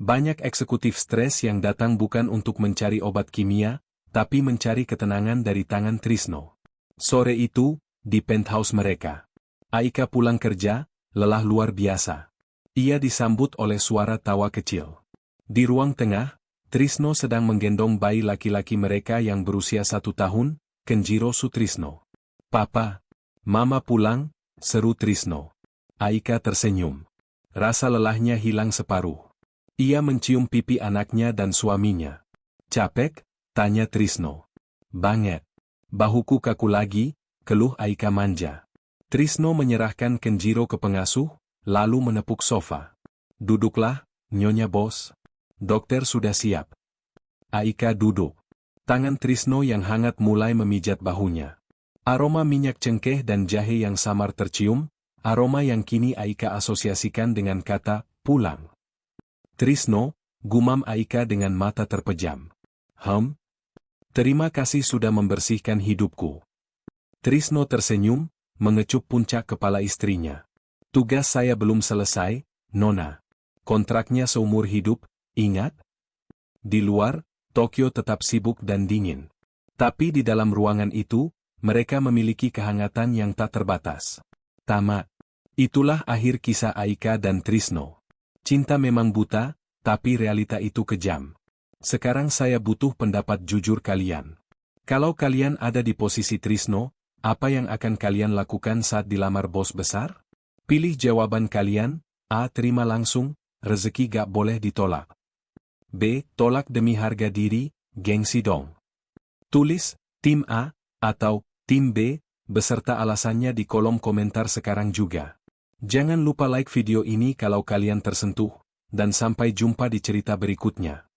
Banyak eksekutif stres yang datang bukan untuk mencari obat kimia, tapi mencari ketenangan dari tangan Trisno. Sore itu, di penthouse mereka, Aika pulang kerja, lelah luar biasa. Ia disambut oleh suara tawa kecil. Di ruang tengah, Trisno sedang menggendong bayi laki-laki mereka yang berusia 1 tahun, Kenjiro Sutrisno. "Papa, Mama pulang," seru Trisno. Aika tersenyum. Rasa lelahnya hilang separuh. Ia mencium pipi anaknya dan suaminya. "Capek?" tanya Trisno. "Banget. Bahuku kaku lagi," keluh Aika manja. Trisno menyerahkan Kenjiro ke pengasuh, lalu menepuk sofa. "Duduklah, Nyonya Bos. Dokter sudah siap." Aika duduk. Tangan Trisno yang hangat mulai memijat bahunya. Aroma minyak cengkeh dan jahe yang samar tercium, aroma yang kini Aika asosiasikan dengan kata pulang. "Trisno," gumam Aika dengan mata terpejam. Terima kasih sudah membersihkan hidupku." Trisno tersenyum, mengecup puncak kepala istrinya. "Tugas saya belum selesai, Nona. Kontraknya seumur hidup, ingat?" Di luar, Tokyo tetap sibuk dan dingin. Tapi di dalam ruangan itu, mereka memiliki kehangatan yang tak terbatas. Tamat. Itulah akhir kisah Aika dan Trisno. Cinta memang buta, tapi realita itu kejam. Sekarang saya butuh pendapat jujur kalian. Kalau kalian ada di posisi Trisno, apa yang akan kalian lakukan saat dilamar bos besar? Pilih jawaban kalian. A. Terima langsung, rezeki gak boleh ditolak. B. Tolak demi harga diri, gengsi dong. Tulis, tim A, atau tim B, beserta alasannya di kolom komentar sekarang juga. Jangan lupa like video ini kalau kalian tersentuh, dan sampai jumpa di cerita berikutnya.